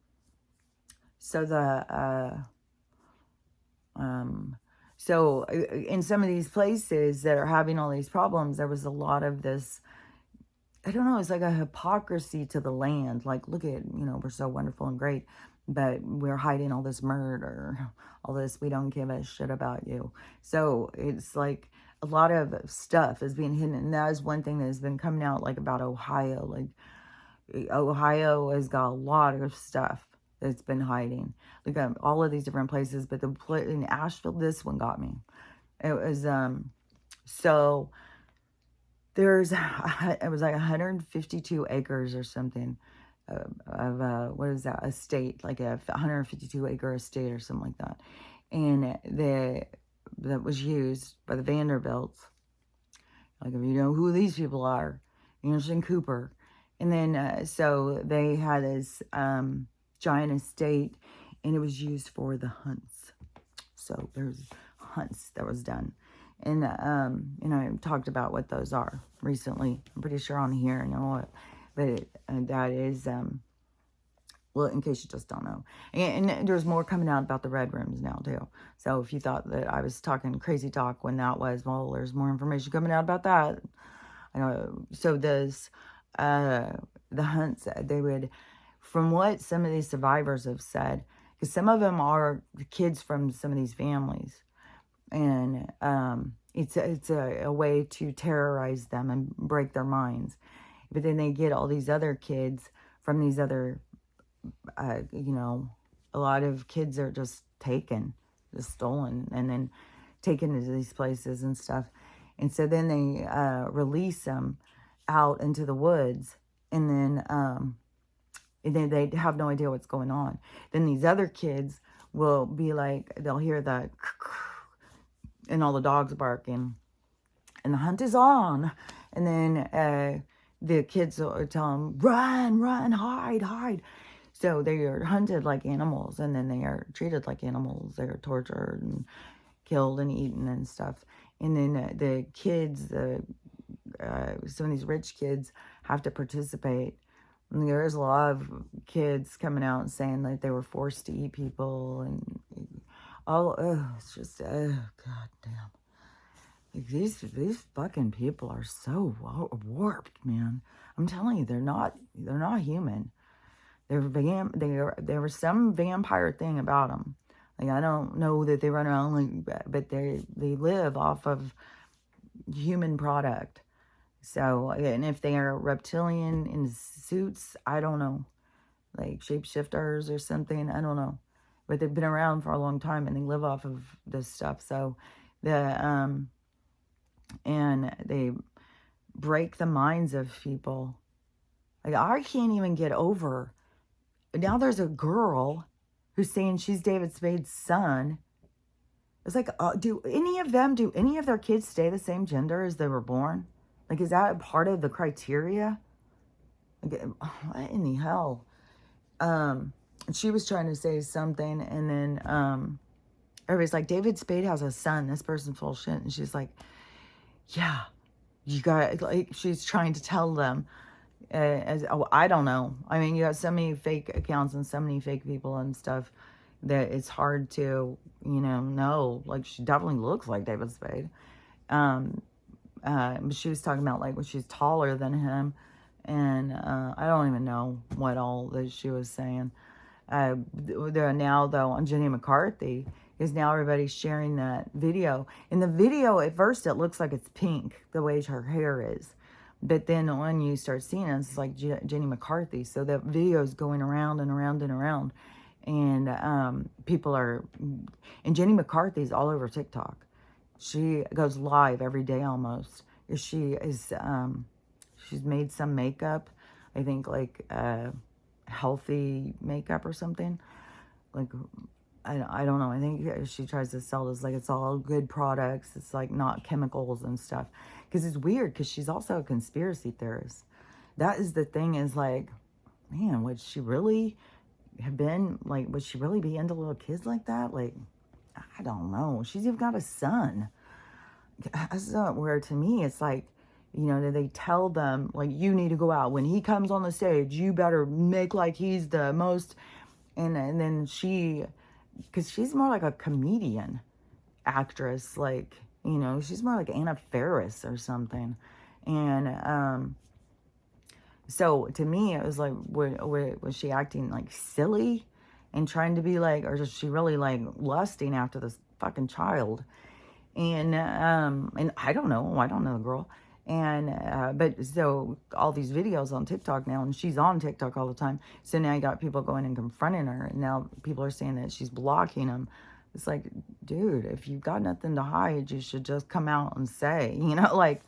so the, so in some of these places that are having all these problems, there was a lot of this, I don't know, it's like a hypocrisy to the land. Like, look at, we're so wonderful and great, but we're hiding all this murder, all this, we don't give a shit about you. So it's like a lot of stuff is being hidden. And that is one thing that has been coming out, like, about Ohio. Like, Ohio has got a lot of stuff that's been hiding. Like, all of these different places, but in Asheville, this one got me. It was, so there's, it was like 152 acres or something of what is that, estate, like a 152 acre estate or something like that. And that was used by the Vanderbilts. Like, if you know who these people are, Anderson Cooper. And then, so they had this giant estate, and it was used for the hunts. So there's hunts that was done. And, I talked about what those are recently. I'm pretty sure on here, but that is, well, in case you just don't know. And there's more coming out about the red rooms now, too. So if you thought that I was talking crazy talk when that was, well, there's more information coming out about that. So this, the hunts, they would, from what some of these survivors have said, because some of them are kids from some of these families, and it's a way to terrorize them and break their minds. But then they get all these other kids from these other, a lot of kids are just taken, just stolen, and then taken to these places and stuff. And so then they release them out into the woods, and then they have no idea what's going on. Then these other kids will be like, they'll hear the and all the dogs barking, and the hunt is on. And then the kids will tell them, run, run, hide, hide. So they are hunted like animals, and then they are treated like animals. They are tortured and killed and eaten and stuff. And then the kids, some of these rich kids have to participate. And there's a lot of kids coming out and saying that they were forced to eat people, and it's just, god damn. Like, these fucking people are so warped, man. I'm telling you, they're not human. There was some vampire thing about them. Like, I don't know that they run around like, but they live off of human product. So, and if they are reptilian in suits, I don't know, like shapeshifters or something, I don't know. But they've been around for a long time, and they live off of this stuff. So and they break the minds of people. Like, I can't even get over. Now there's a girl who's saying she's David Spade's son. It's like, do any of their kids stay the same gender as they were born? Like, is that part of the criteria? Like, what in the hell? She was trying to say something, and then everybody's like, David Spade has a son. This person's full of shit. And she's like, yeah, you got, like, she's trying to tell them, I don't know. I mean, you have so many fake accounts and so many fake people and stuff that it's hard to, know. Like, she definitely looks like David Spade. But she was talking about, like, when she's taller than him, and I don't even know what all that she was saying. They're now, though, on Jenny McCarthy, is now everybody's sharing that video. In the video, at first, it looks like it's pink, the way her hair is. But then when you start seeing it, it's like Jenny McCarthy. So the video is going around and around and around. And people are... And Jenny McCarthy's all over TikTok. She goes live every day almost. She is... she's made some makeup. I think, like, healthy makeup or something. Like, I don't know. I think she tries to sell this like it's all good products. It's like not chemicals and stuff. Because it's weird because she's also a conspiracy theorist. That is the thing is like, man, would she really have been like, would she really be into little kids like that? Like, I don't know. She's even got a son. That's not where to me, it's like, you know, they tell them, like, you need to go out. When he comes on the stage, you better make like he's the most. And then she, because she's more like a comedian actress, like, you know, she's more like Anna Faris or something. And so to me, it was like, was she acting like silly and trying to be like, or is she really like lusting after this fucking child? And I don't know the girl. And but so all these videos on TikTok now, and she's on TikTok all the time. So now you got people going and confronting her, and now people are saying that she's blocking them. It's like, dude, if you've got nothing to hide, you should just come out and say, you know, like,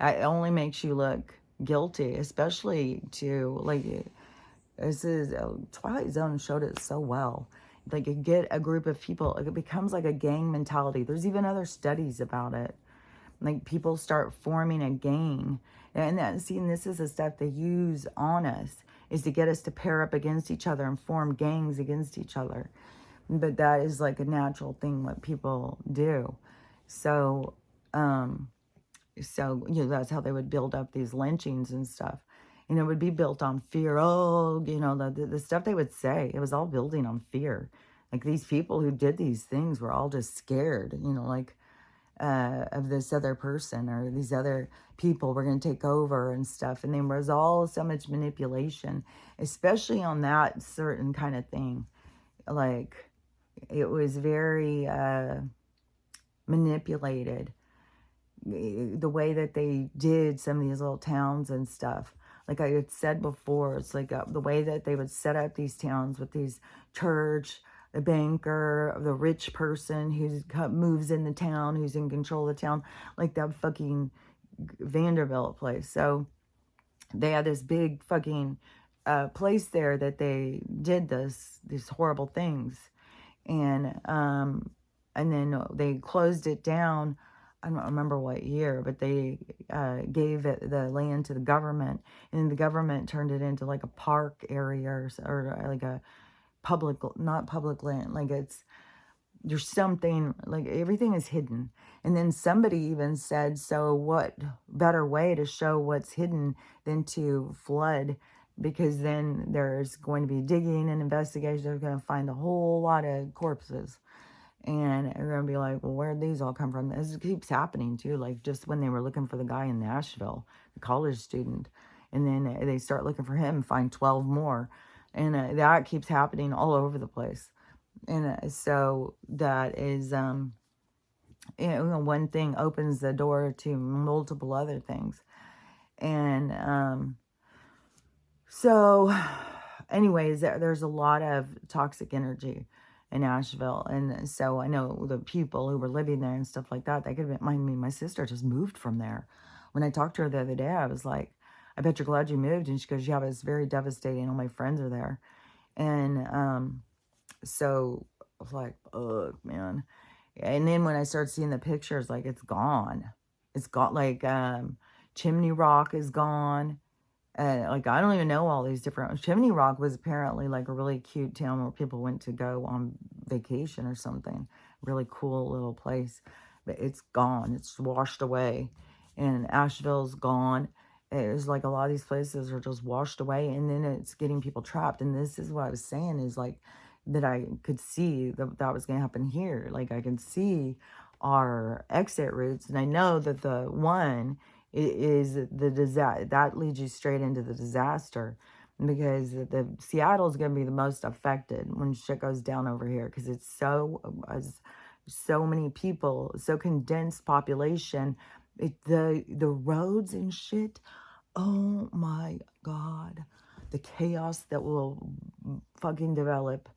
it only makes you look guilty, especially to like, this is Twilight Zone showed it so well. Like, you get a group of people, like, it becomes like a gang mentality. There's even other studies about it. Like, people start forming a gang, and that, see, and this is the stuff they use on us, is to get us to pair up against each other and form gangs against each other. But that is like a natural thing what people do. So so, you know, that's how they would build up these lynchings and stuff. You know, it would be built on fear. Oh, you know, the stuff they would say, it was all building on fear. Like, these people who did these things were all just scared, you know, like, of this other person or these other people were going to take over and stuff. And there was all so much manipulation, especially on that certain kind of thing. Like, it was very manipulated, the way that they did some of these little towns and stuff. Like I had said before, it's like the way that they would set up these towns with these church, the banker, the rich person who moves in the town, who's in control of the town, like that fucking Vanderbilt place. So they had this big fucking place there that they did these horrible things. And then they closed it down. I don't remember what year, but they gave the land to the government, and then the government turned it into like a park area or like a public, not public land. Like, there's something, like, everything is hidden. And then somebody even said, so what better way to show what's hidden than to flood? Because then there's going to be digging and investigation. They're going to find a whole lot of corpses. And they're going to be like, well, where'd these all come from? This keeps happening, too. Like, just when they were looking for the guy in Nashville, the college student. And then they start looking for him, find 12 more. And that keeps happening all over the place. And so that is, you know, one thing opens the door to multiple other things. And so anyways, there's a lot of toxic energy in Nashville. And so I know the people who were living there and stuff like that, they could remind me, my sister just moved from there. When I talked to her the other day, I was like, I bet you're glad you moved. And she goes, yeah, it's very devastating. All my friends are there. And so I was like, ugh, man. And then when I started seeing the pictures, like, it's gone. It's got like Chimney Rock is gone. Like, I don't even know all these different. Chimney Rock was apparently like a really cute town where people went to go on vacation or something. Really cool little place. But it's gone. It's washed away. And Asheville's gone. It's like a lot of these places are just washed away. And then it's getting people trapped. And this is what I was saying, is like, that I could see that was going to happen here. Like, I can see our exit routes. And I know that the one is the disaster that leads you straight into the disaster, because the Seattle is going to be the most affected when shit goes down over here, because it's so many people, so condensed population. The roads and shit, oh my god, the chaos that will fucking develop.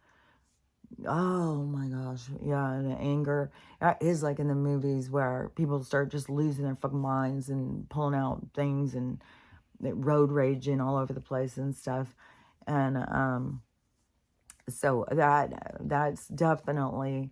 Oh my gosh. Yeah, and the anger. That is like in the movies where people start just losing their fucking minds and pulling out things and road raging all over the place and stuff. And So that's definitely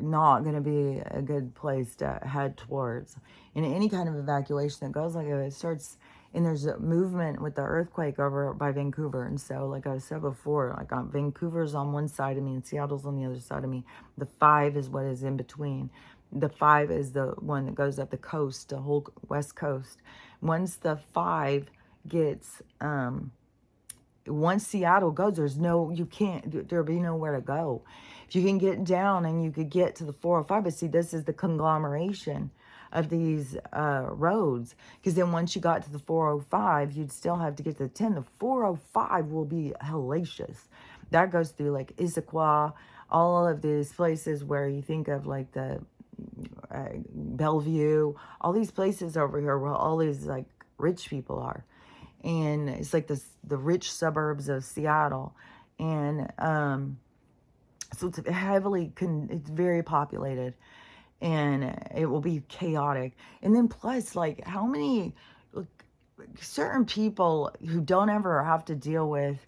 not going to be a good place to head towards. In any kind of evacuation that goes like it starts, and there's a movement with the earthquake over by Vancouver. And so, like I said before, like Vancouver's on one side of me and Seattle's on the other side of me. The 5 is what is in between. The 5 is the one that goes up the coast, the whole west coast. Once the 5 gets, once Seattle goes, there'll be nowhere to go. If you can get down and you could get to the 405, but see, this is the conglomeration of these roads. Because then once you got to the 405, you'd still have to get to the 10. The 405 will be hellacious. That goes through like Issaquah, all of these places where you think of like the Bellevue, all these places over here where all these like rich people are. And it's like the rich suburbs of Seattle. And so it's it's very populated, and it will be chaotic. And then plus, like, how many certain people who don't ever have to deal with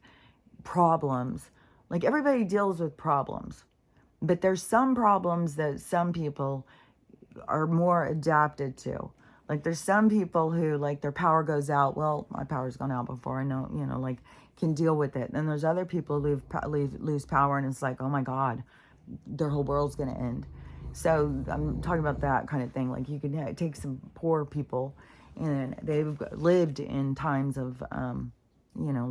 problems, like everybody deals with problems, but there's some problems that some people are more adapted to. Like there's some people who like their power goes out. Well, my power's gone out before, I know, like can deal with it. And there's other people who lose power and it's like, oh my God, their whole world's going to end. So I'm talking about that kind of thing. Like you can take some poor people and they've lived in times of,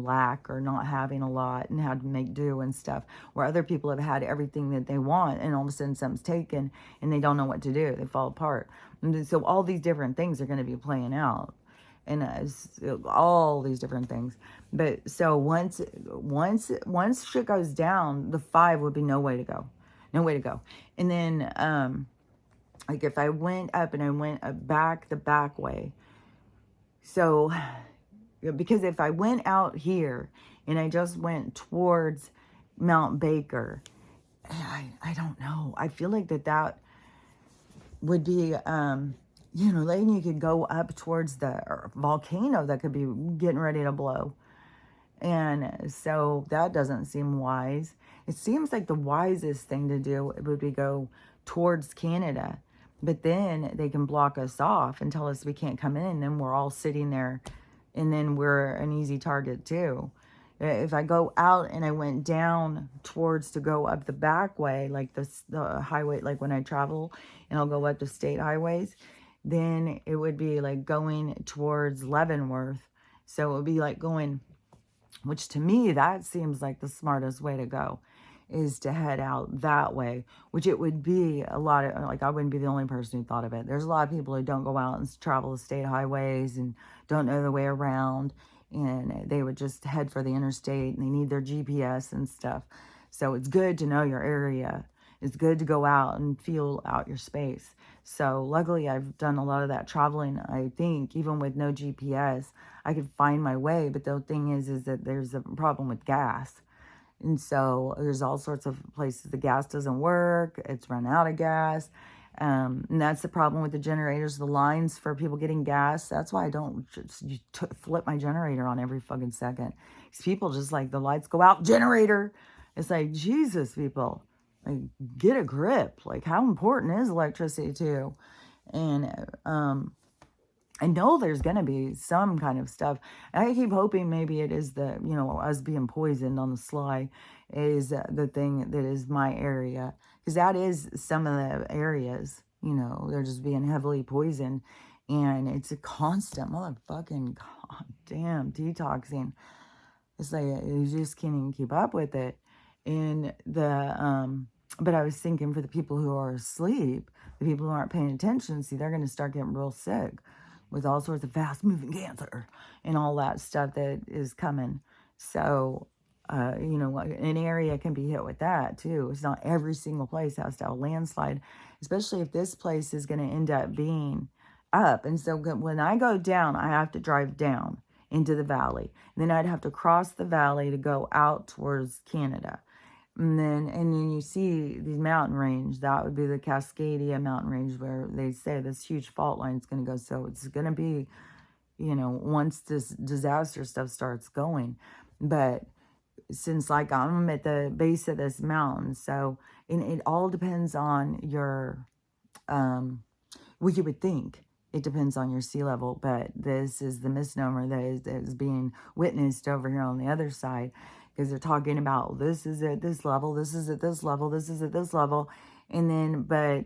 lack or not having a lot and had to make do and stuff, where other people have had everything that they want and all of a sudden something's taken and they don't know what to do. They fall apart. And so all these different things are going to be playing out, and all these different things. But so once shit goes down, the 5 would be no way to go. And then like if I went up and I went back the back way, so because if I went out here and I just went towards Mount Baker, I don't know. I feel like that would be, then you could go up towards the volcano that could be getting ready to blow. And so that doesn't seem wise. It seems like the wisest thing to do would be go towards Canada. But then they can block us off and tell us we can't come in. And then we're all sitting there. And then we're an easy target too. If I go out and I went down towards to go up the back way, like the highway, like when I travel and I'll go up the state highways, then it would be like going towards Leavenworth. So it would be like going, which to me, that seems like the smartest way to go, is to head out that way, which it would be a lot of, like, I wouldn't be the only person who thought of it. There's a lot of people who don't go out and travel the state highways and don't know the way around, and they would just head for the interstate and they need their GPS and stuff. So it's good to know your area. It's good to go out and feel out your space. So luckily I've done a lot of that traveling. I think even with no GPS, I could find my way. But the thing is that there's a problem with gas. And so there's all sorts of places the gas doesn't work. It's run out of gas. And that's the problem with the generators, the lines for people getting gas. That's why I don't just flip my generator on every fucking second. Because people just like, the lights go out, generator. It's like, Jesus, people, like, get a grip. Like, how important is electricity too? And I know there's going to be some kind of stuff. And I keep hoping maybe it is us being poisoned on the sly is the thing that is my area. Because that is some of the areas, they're just being heavily poisoned. And it's a constant motherfucking goddamn detoxing. It's like you just can't even keep up with it. And but I was thinking for the people who are asleep, the people who aren't paying attention, see, they're going to start getting real sick with all sorts of fast-moving cancer and all that stuff that is coming. So, an area can be hit with that, too. It's not every single place has to have a landslide, especially if this place is going to end up being up. And so when I go down, I have to drive down into the valley. And then I'd have to cross the valley to go out towards Canada. And then you see these mountain range. That would be the Cascadia mountain range where they say this huge fault line is going to go. So it's going to be, once this disaster stuff starts going. But since like I'm at the base of this mountain, so and it all depends on your what you would think. It depends on your sea level, but this is the misnomer that is being witnessed over here on the other side, because they're talking about this is at this level, this is at this level, this is at this level, and then but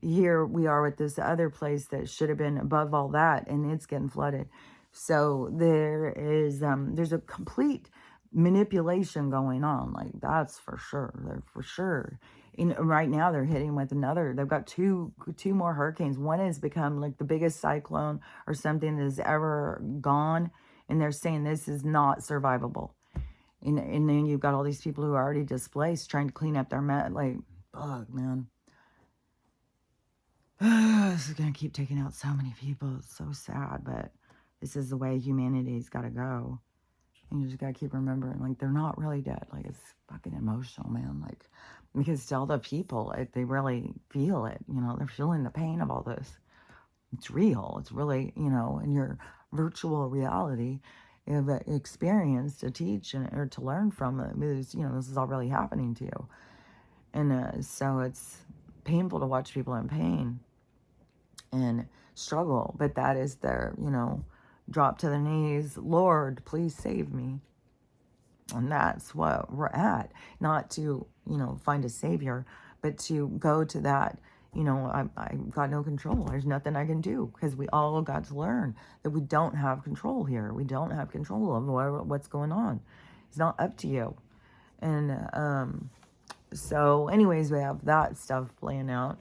here we are with this other place that should have been above all that, and it's getting flooded. So there's a complete manipulation going on, like that's for sure. They're for sure. And right now they're hitting with another. They've got two more hurricanes. One has become like the biggest cyclone or something that has ever gone, and they're saying this is not survivable. And then you've got all these people who are already displaced trying to clean up their like, fuck, man. This is gonna keep taking out so many people. It's so sad, but this is the way humanity's got to go. And you just got to keep remembering, like, they're not really dead. Like, it's fucking emotional, man. Like, because to all the people, they really feel it. You know, they're feeling the pain of all this. It's real. It's really, you know, in your virtual reality, you have an experience to teach or to learn from it. Because, you know, this is all really happening to you. And so it's painful to watch people in pain and struggle. But that is their, you know, drop to their knees, Lord, please save me. And that's what we're at. Not to, you know, find a savior, but to go to that, you know, I've got no control. There's nothing I can do, because we all got to learn that we don't have control here. We don't have control of what's going on. It's not up to you. And so anyways, we have that stuff playing out.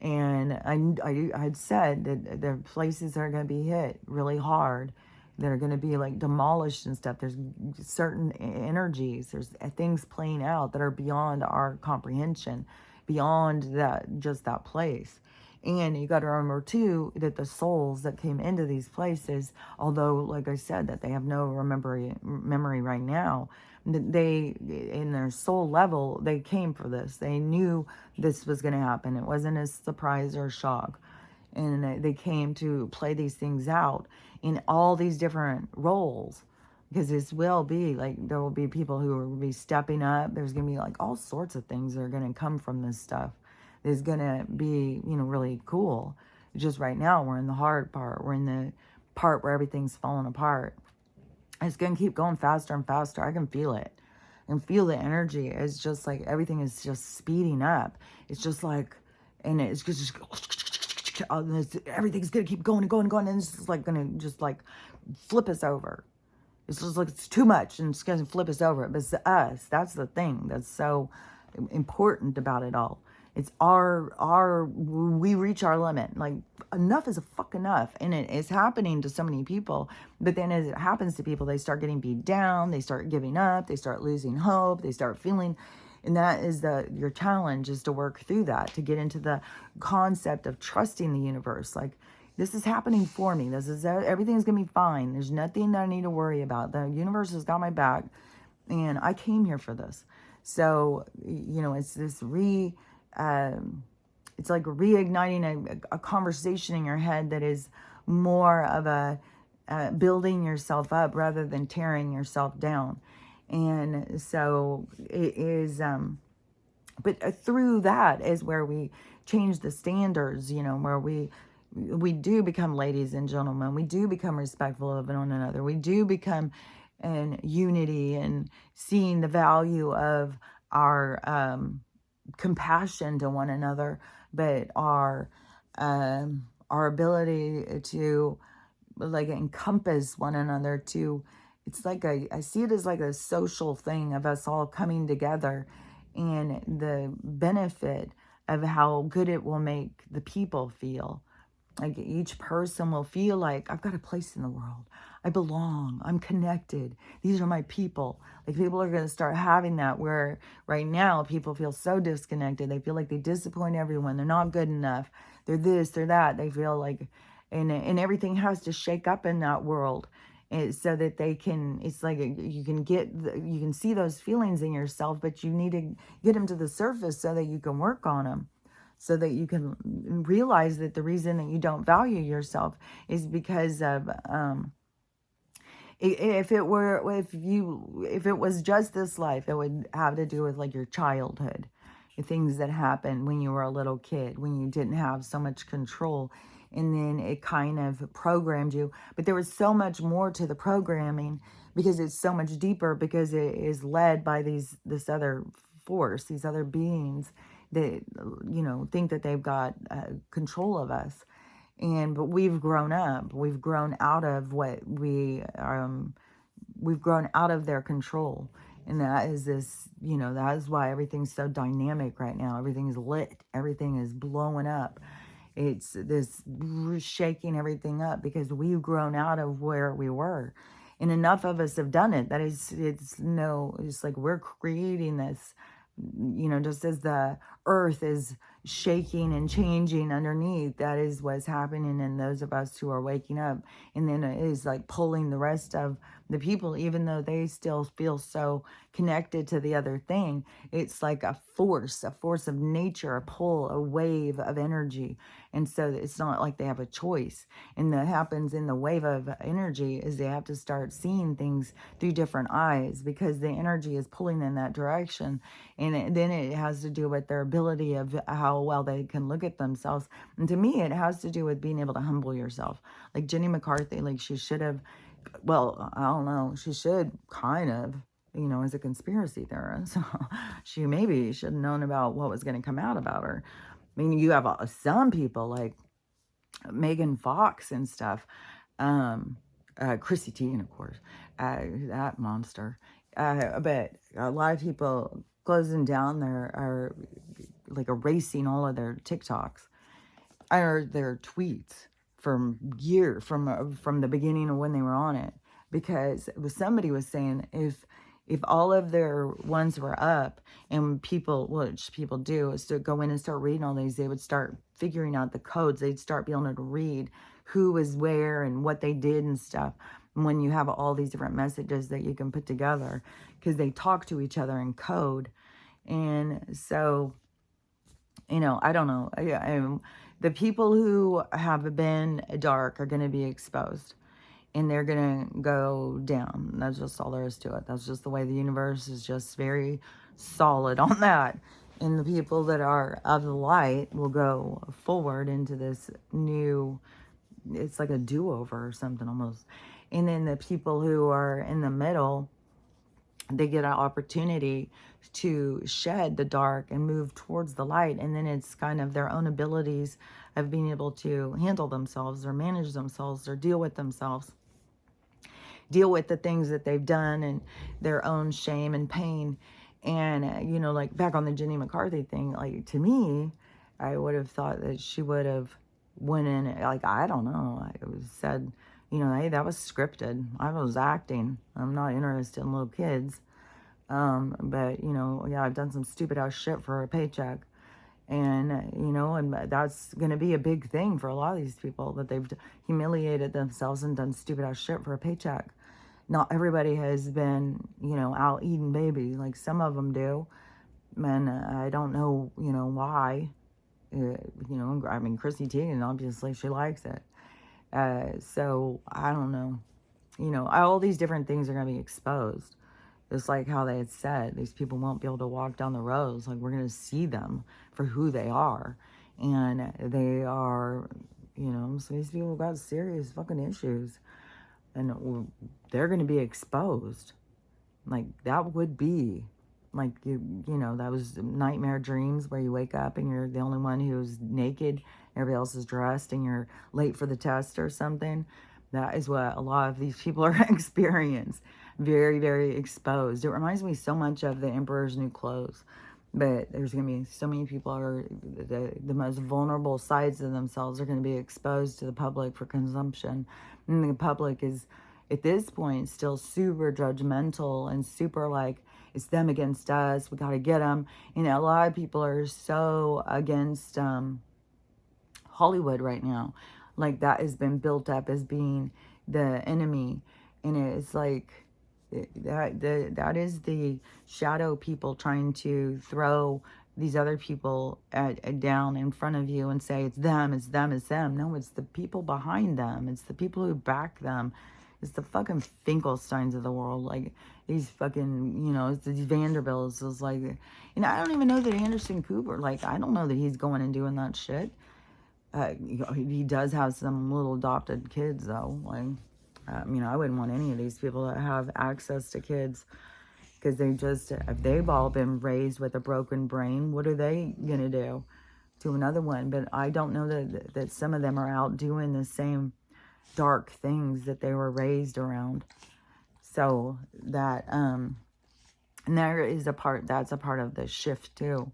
And I'd said that there are places that are going to be hit really hard, that are going to be like demolished and stuff. There's certain energies, there's things playing out that are beyond our comprehension, beyond that, just that place. And you got to remember too that the souls that came into these places, although like I said that they have no memory right now, they, in their soul level, they came for this. They knew this was going to happen. It wasn't a surprise or a shock. And they came to play these things out in all these different roles, because this will be like, there will be people who will be stepping up. There's going to be like all sorts of things that are going to come from this stuff. It's going to be, you know, really cool. Just right now, we're in the hard part. We're in the part where everything's falling apart. It's going to keep going faster and faster. I can feel it. And feel the energy. It's just like everything is just speeding up. It's just like, and it's just everything's going to keep going and going and going. And it's just like going to just like flip us over. It's just like it's too much and it's going to flip us over. But it's us. That's the thing that's so important about it all. It's we reach our limit. Like, enough is a fuck enough. And it is happening to so many people. But then as it happens to people, they start getting beat down. They start giving up. They start losing hope. They start feeling, and that is your challenge, is to work through that, to get into the concept of trusting the universe. Like, this is happening for me. Everything's going to be fine. There's nothing that I need to worry about. The universe has got my back, and I came here for this. So, you know, it's this it's like reigniting a conversation in your head that is more of a building yourself up rather than tearing yourself down. And so it is, but through that is where we change the standards, you know, where we do become ladies and gentlemen. We do become respectful of one another. We do become in unity and seeing the value of our compassion to one another, but our ability to like encompass one another. To, it's like I see it as like a social thing of us all coming together, and the benefit of how good it will make the people feel. Like, each person will feel like, I've got a place in the world. I belong. I'm connected. These are my people. Like, people are going to start having that, where right now people feel so disconnected. They feel like they disappoint everyone. They're not good enough. They're this, they're that. They feel like, and everything has to shake up in that world. And so that they can, it's like you can see those feelings in yourself, but you need to get them to the surface so that you can work on them. So that you can realize that the reason that you don't value yourself is because of If it was just this life, it would have to do with like your childhood, the things that happened when you were a little kid, when you didn't have so much control, and then it kind of programmed you. But there was so much more to the programming, because it's so much deeper, because it is led by this other force, these other beings that, think that they've got control of us. But we've grown up. We've grown out of we've grown out of their control. And that is that is why everything's so dynamic right now. Everything's lit. Everything is blowing up. It's this shaking everything up, because we've grown out of where we were. And enough of us have done it. It's like we're creating this, just as the earth is shaking and changing underneath, that is what's happening in those of us who are waking up. And then it is like pulling the rest of the people, even though they still feel so connected to the other thing. It's like a force of nature, a pull, a wave of energy. And so it's not like they have a choice. And that happens in the wave of energy is they have to start seeing things through different eyes, because the energy is pulling in that direction. And then it has to do with their ability of how well they can look at themselves. And to me, it has to do with being able to humble yourself. Like Jenny McCarthy, like she should have, well, I don't know, she should kind of, as a conspiracy theorist, she maybe should have known about what was going to come out about her. I mean, you have some people like Megan Fox and stuff, Chrissy Teigen, of course, that monster. But a lot of people closing down are like erasing all of their TikToks or their tweets from the beginning of when they were on it, because somebody was saying if all of their ones were up, and which people do, is to go in and start reading all these, they would start figuring out the codes. They'd start being able to read who was where and what they did and stuff. And when you have all these different messages that you can put together, because they talk to each other in code. And so, I don't know. The people who have been dark are going to be exposed, and they're going to go down. That's just all there is to it. That's just the way the universe is, just very solid on that. And the people that are of the light will go forward into this new, it's like a do-over or something almost. And then the people who are in the middle, they get an opportunity to shed the dark and move towards the light. And then it's kind of their own abilities of being able to handle themselves or manage themselves or deal with themselves, deal with the things that they've done and their own shame and pain. And, like back on the Jenny McCarthy thing, like to me, I would have thought that she would have went in, like, I don't know, I was said, hey, that was scripted. I was acting. I'm not interested in little kids. But, yeah, I've done some stupid ass shit for a paycheck. And, and that's going to be a big thing for a lot of these people, that they've humiliated themselves and done stupid ass shit for a paycheck. Not everybody has been, out eating babies. Like some of them do. And I don't know, why. I mean, Chrissy Teigen, obviously she likes it. So I don't know. All these different things are going to be exposed. Just like how they had said, these people won't be able to walk down the roads. Like, we're going to see them for who they are. And they are, so these people got serious fucking issues. And they're going to be exposed. Like, that would be, like, that was nightmare dreams where you wake up and you're the only one who's naked. Everybody else is dressed and you're late for the test or something. That is what a lot of these people are experiencing. Very, very exposed. It reminds me so much of The Emperor's New Clothes. But there's going to be so many people are, the most vulnerable sides of themselves are going to be exposed to the public for consumption. And the public is, at this point, still super judgmental and super like, it's them against us. We got to get them. A lot of people are so against Hollywood right now. Like, that has been built up as being the enemy. And it's like, that is the shadow people trying to throw these other people down in front of you and say, it's them, it's them, it's them. No, it's the people behind them. It's the people who back them. It's the fucking Finkelsteins of the world. Like, these fucking, you know, it's these Vanderbilts. It's like, you know, I don't even know that Anderson Cooper, like, I don't know that he's going and doing that shit. He does have some little adopted kids, though. Like, you know, I wouldn't want any of these people to have access to kids, because they just, if they've all been raised with a broken brain, what are they going to do to another one? But I don't know that some of them are out doing the same dark things that they were raised around. So that, and there is that's a part of the shift too,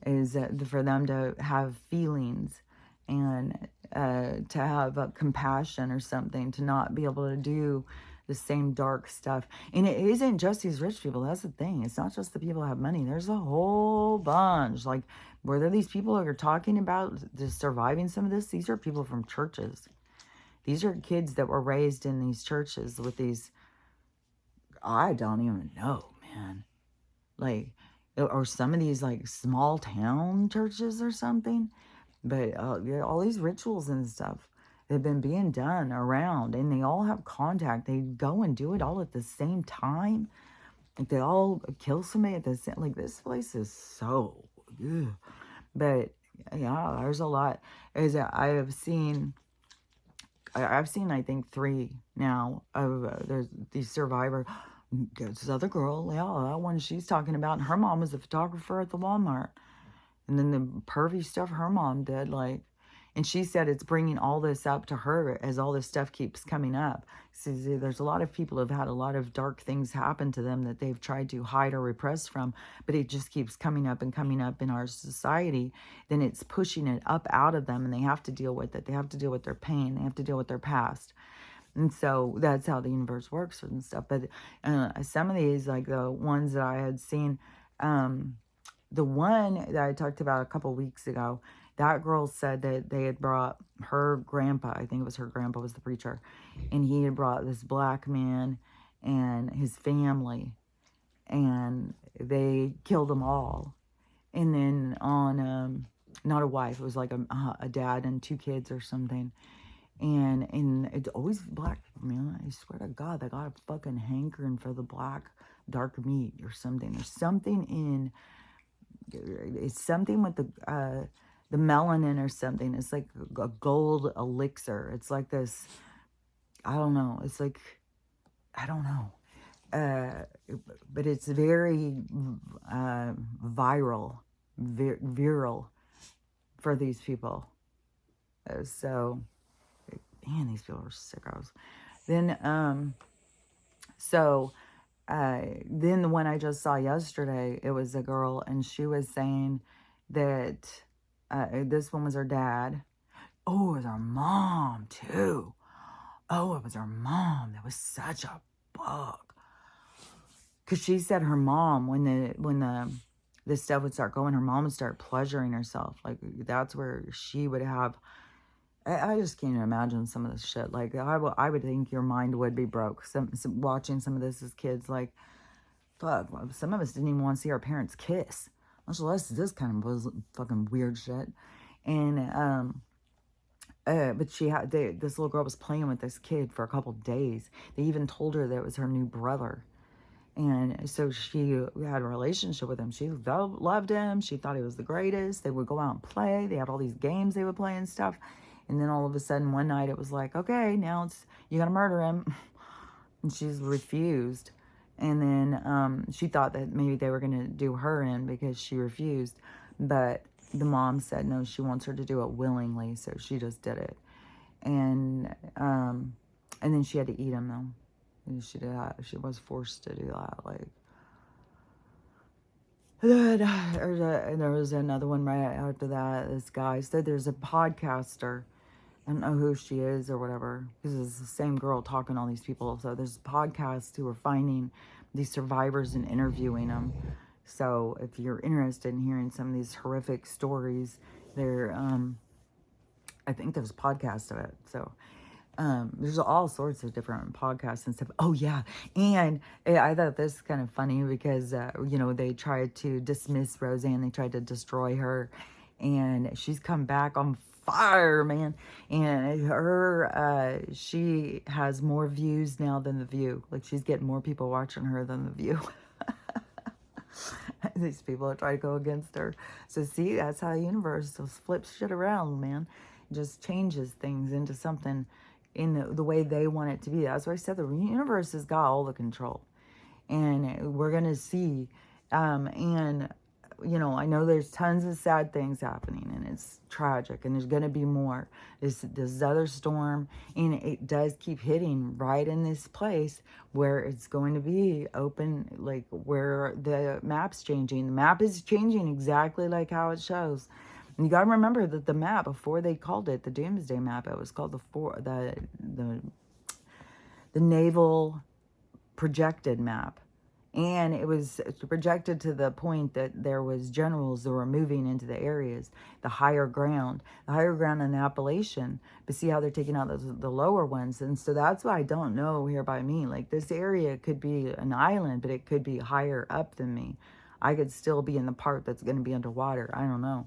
is for them to have feelings and to have compassion or something, to not be able to do the same dark stuff. And it isn't just these rich people. That's the thing. It's not just the people who have money. There's a whole bunch. Like, whether these people are talking about just surviving some of this, these are people from churches. These are kids that were raised in these churches with these, I don't even know, man. Like, or some of these, like, small town churches or something. But yeah, all these rituals and stuff have been being done around, and they all have contact. They go and do it all at the same time. Like, they all kill somebody at the same, like, this place is so, ugh. But yeah, there's a lot. I've seen, I think 3 now of there's these survivors. There's this other girl, yeah, that one she's talking about. Her mom was a photographer at the Walmart. And then the pervy stuff her mom did, like, and she said it's bringing all this up to her as all this stuff keeps coming up. See, there's a lot of people who've had a lot of dark things happen to them that they've tried to hide or repress from, but it just keeps coming up in our society. Then it's pushing it up out of them, and they have to deal with it. They have to deal with their pain. They have to deal with their past. And so that's how the universe works and stuff. But some of these, like the ones that I had seen, the one that I talked about a couple weeks ago, that girl said that they had brought her grandpa, I think it was her grandpa was the preacher, and he had brought this black man and his family, and they killed them all. And then on, not a wife, it was like a dad and 2 kids or something. And it's always black people, man. I swear to God, they got a fucking hankering for the black dark meat or something. There's something in, it's something with the melanin or something. It's like a gold elixir. It's like this, I don't know. It's like, I don't know. But it's very viral for these people. So, man, these people are sickos. Then, then the one I just saw yesterday, it was a girl, and she was saying that this one was her dad. Oh, it was her mom, too. Oh, it was her mom. That was such a bug. Because she said her mom, when the stuff would start going, her mom would start pleasuring herself. Like, that's where she would have, I just can't imagine some of this shit. Like, I would think your mind would be broke. Watching some of this as kids, like, fuck, some of us didn't even want to see our parents kiss. Much less this kind of fucking weird shit. And, but this little girl was playing with this kid for a couple days. They even told her that it was her new brother. And so she had a relationship with him. She loved him. She thought he was the greatest. They would go out and play. They had all these games they would play and stuff. And then all of a sudden one night it was like, okay, now you gotta murder him. And she's refused. And then she thought that maybe they were gonna do her in because she refused. But the mom said no, she wants her to do it willingly, so she just did it. And then she had to eat him though. And she did that. She was forced to do that. Like, there was another one right after that. This guy said there's a podcaster. I don't know who she is or whatever, because it's the same girl talking to all these people. So there's podcasts who are finding these survivors and interviewing them. So if you're interested in hearing some of these horrific stories, I think there's a podcast of it. So there's all sorts of different podcasts and stuff. Oh yeah, and I thought this is kind of funny because they tried to dismiss Roseanne. They tried to destroy her, and she's come back on fire, man. And her, she has more views now than The View. Like, she's getting more people watching her than The View. These people are trying to go against her. So see, that's how the universe just flips shit around, man. It just changes things into something in the way they want it to be. That's why I said the universe has got all the control. And we're going to see. And, you know, I know there's tons of sad things happening, and it's tragic, and there's going to be more. This other storm, and it does keep hitting right in this place where it's going to be open, like where the map's changing. The map is changing exactly like how it shows. And you got to remember that the map, before they called it the Doomsday Map, it was called the Naval Projected Map. And it was projected to the point that there was generals that were moving into the areas, the higher ground in the Appalachian. But see how they're taking out the lower ones. And so that's why I don't know here by me. Like, this area could be an island, but it could be higher up than me. I could still be in the part that's going to be underwater. I don't know.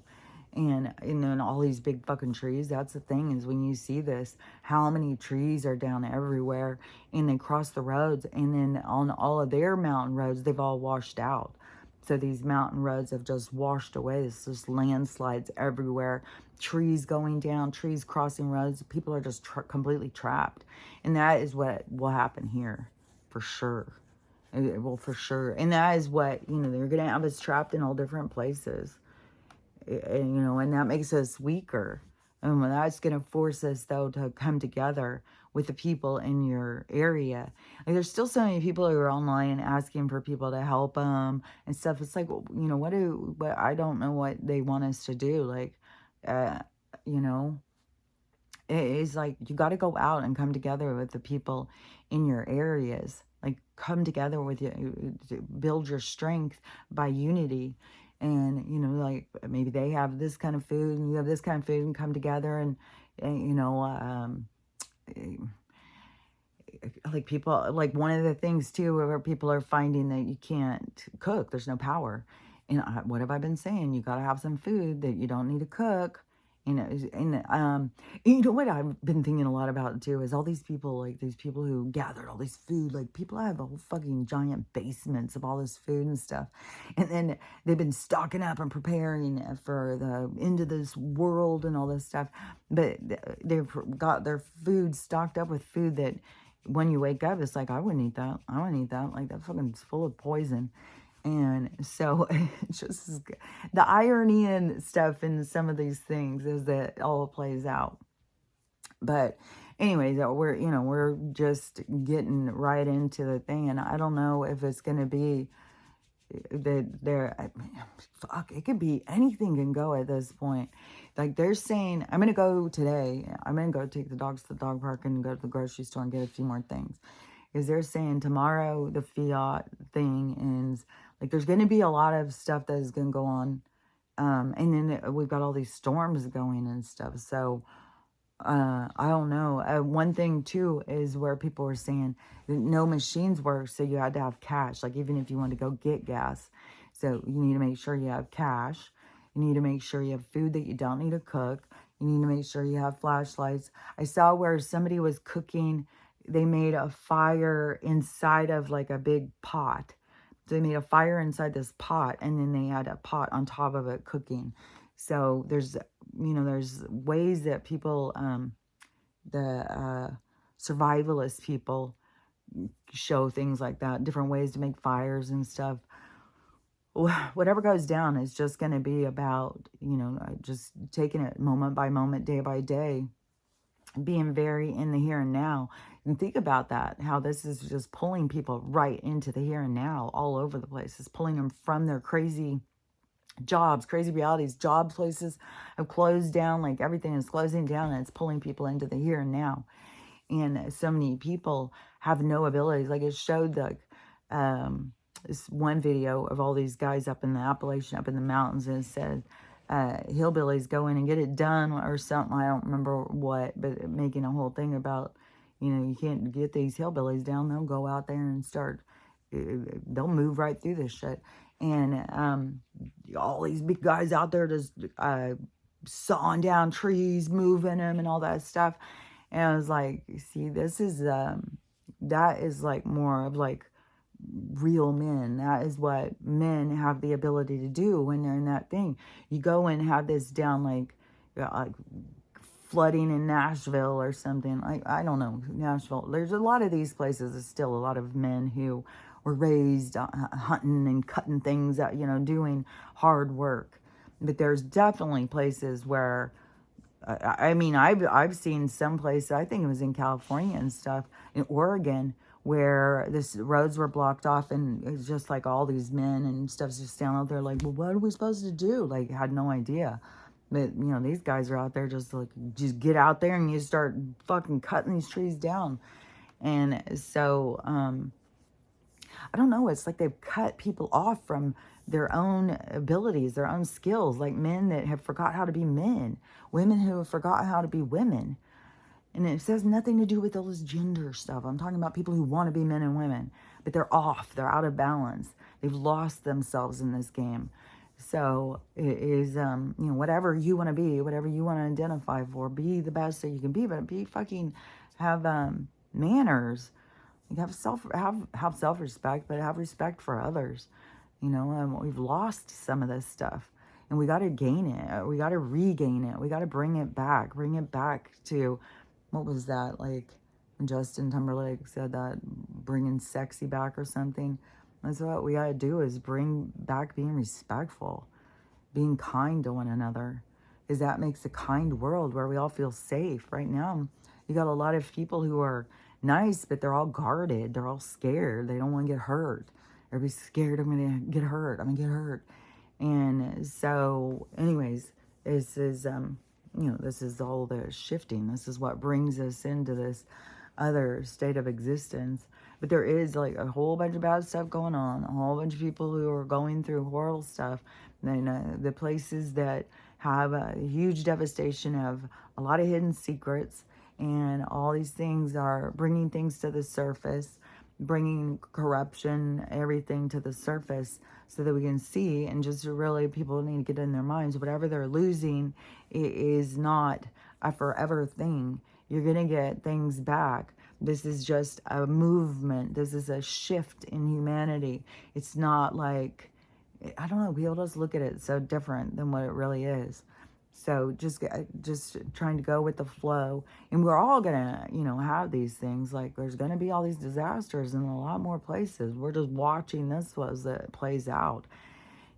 And then all these big fucking trees, that's the thing, is when you see this, how many trees are down everywhere, and they cross the roads, and then on all of their mountain roads, they've all washed out. So these mountain roads have just washed away. It's just landslides everywhere, trees going down, trees crossing roads. People are just completely trapped. And that is what will happen here, for sure. It will, for sure. And that is what, you know, they're going to have us trapped in all different places. And, you know, and that makes us weaker. And that's going to force us, though, to come together with the people in your area. Like, there's still so many people who are online asking for people to help them and stuff. It's like, well, you know, but I don't know what they want us to do. Like, you know, it's like, you got to go out and come together with the people in your areas. Like, come together with you, build your strength by unity. And, you know, like, maybe they have this kind of food and you have this kind of food, and come together and you know, like, people, like, one of the things too, where people are finding that you can't cook, there's no power. And what have I been saying? You got to have some food that you don't need to cook. You know, and you know what I've been thinking a lot about too is all these people, like these people who gathered all this food, like people have whole fucking giant basements of all this food and stuff. And then they've been stocking up and preparing for the end of this world and all this stuff. But they've got their food stocked up with food that when you wake up, it's like, I wouldn't eat that. I wouldn't eat that. Like, that fucking is full of poison. And so it's just the irony and stuff in some of these things is that it all plays out. But anyways, we're just getting right into the thing. And I don't know if it's going to be that fuck, it could be anything can go at this point. Like, they're saying, I'm going to go today. I'm going to go take the dogs to the dog park and go to the grocery store and get a few more things. Is they're saying tomorrow the fiat thing is, like, there's going to be a lot of stuff that is going to go on. And then we've got all these storms going and stuff. So, I don't know. One thing, too, is where people were saying that no machines work, so you had to have cash. Like, even if you want to go get gas. So, you need to make sure you have cash. You need to make sure you have food that you don't need to cook. You need to make sure you have flashlights. I saw where somebody was cooking. They made a fire inside of, like, a big pot. So they made a fire inside this pot, and then they had a pot on top of it cooking. So there's, you know, there's ways that people, the survivalist people show things like that, different ways to make fires and stuff. Whatever goes down is just going to be about, you know, just taking it moment by moment, day by day, being very in the here and now. And think about that, how this is just pulling people right into the here and now all over the place. It's pulling them from their crazy jobs, crazy realities. Job places have closed down, like everything is closing down, and it's pulling people into the here and now. And so many people have no abilities. Like, it showed, like, this one video of all these guys up in the Appalachian, up in the mountains, and it said, hillbillies go in and get it done or something. I don't remember what, but making a whole thing about, you know, you can't get these hillbillies down. They'll go out there and start, they'll move right through this shit. And all these big guys out there just sawing down trees, moving them and all that stuff. And I was like, see, that is like more of like real men. That is what men have the ability to do when they're in that thing. You go and have this down like flooding in Nashville or something. I don't know, Nashville. There's a lot of these places. There's still a lot of men who were raised hunting and cutting things out, doing hard work. But there's definitely places where I mean, I've seen some places. I think it was in California and stuff, in Oregon, where this roads were blocked off, and it's just like all these men and stuff's just standing out there, like, well, what are we supposed to do? Like, had no idea. But these guys are out there just like, just get out there and you start fucking cutting these trees down, and so I don't know. It's like they've cut people off from their own abilities, their own skills, like men that have forgot how to be men, women who have forgot how to be women. And it has nothing to do with all this gender stuff. I'm talking about people who want to be men and women, but they're off. They're out of balance. They've lost themselves in this game. So it is, whatever you want to be, whatever you want to identify for, be the best that you can be, but be fucking, have manners. Have self-respect, but have respect for others. We've lost some of this stuff, and we got to gain it. We got to regain it. We got to bring it back. Bring it back to, what was that, like when Justin Timberlake said that, bringing sexy back or something. That's what we got to do, is bring back being respectful, being kind to one another, because that makes a kind world where we all feel safe. Right now, you got a lot of people who are nice, but they're all guarded. They're all scared. They don't want to get hurt. Everybody's scared, I'm going to get hurt. I'm going to get hurt. And so, anyways, this is, this is all the shifting. This is what brings us into this other state of existence. But there is like a whole bunch of bad stuff going on, a whole bunch of people who are going through horrible stuff. And the places that have a huge devastation have a lot of hidden secrets. And all these things are bringing things to the surface, bringing corruption, everything to the surface, so that we can see. And just really, people need to get in their minds, whatever they're losing, it is not a forever thing. You're going to get things back. This is just a movement. This is a shift in humanity. It's not like, I don't know, people just look at it so different than what it really is. So just trying to go with the flow. And we're all going to, have these things. Like, there's going to be all these disasters in a lot more places. We're just watching this as it plays out.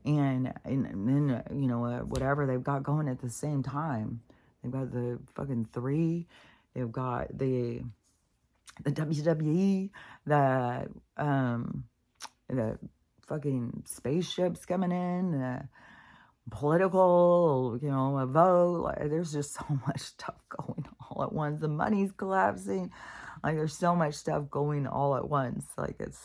And then, whatever they've got going at the same time. They've got the fucking three. They've got the WWE, the fucking spaceships coming in, the political, a vote. Like, there's just so much stuff going all at once. The money's collapsing. Like, there's so much stuff going all at once. Like, it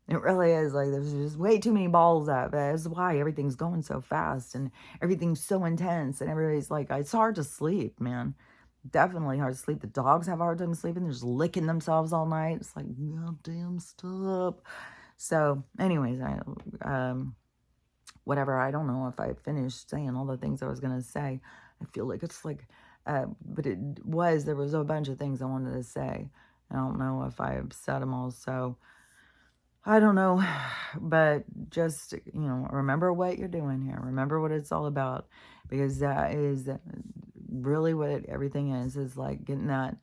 really is. Like, there's just way too many balls up. That's why everything's going so fast and everything's so intense. And everybody's like, it's hard to sleep, man. Definitely hard to sleep. The dogs have a hard time sleeping. They're just licking themselves all night. It's like, goddamn, stop. So, anyways, whatever. I don't know if I finished saying all the things I was going to say. I feel like it's like, but there was a bunch of things I wanted to say. I don't know if I've said them all. So, I don't know, but just, remember what you're doing here. Remember what it's all about, because that is really what everything is like getting that,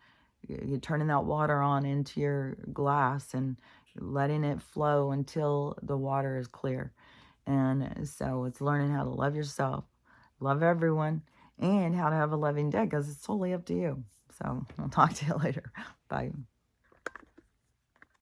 you're turning that water on into your glass and letting it flow until the water is clear. And so it's learning how to love yourself, love everyone, and how to have a loving day, because it's totally up to you. So I'll talk to you later. Bye.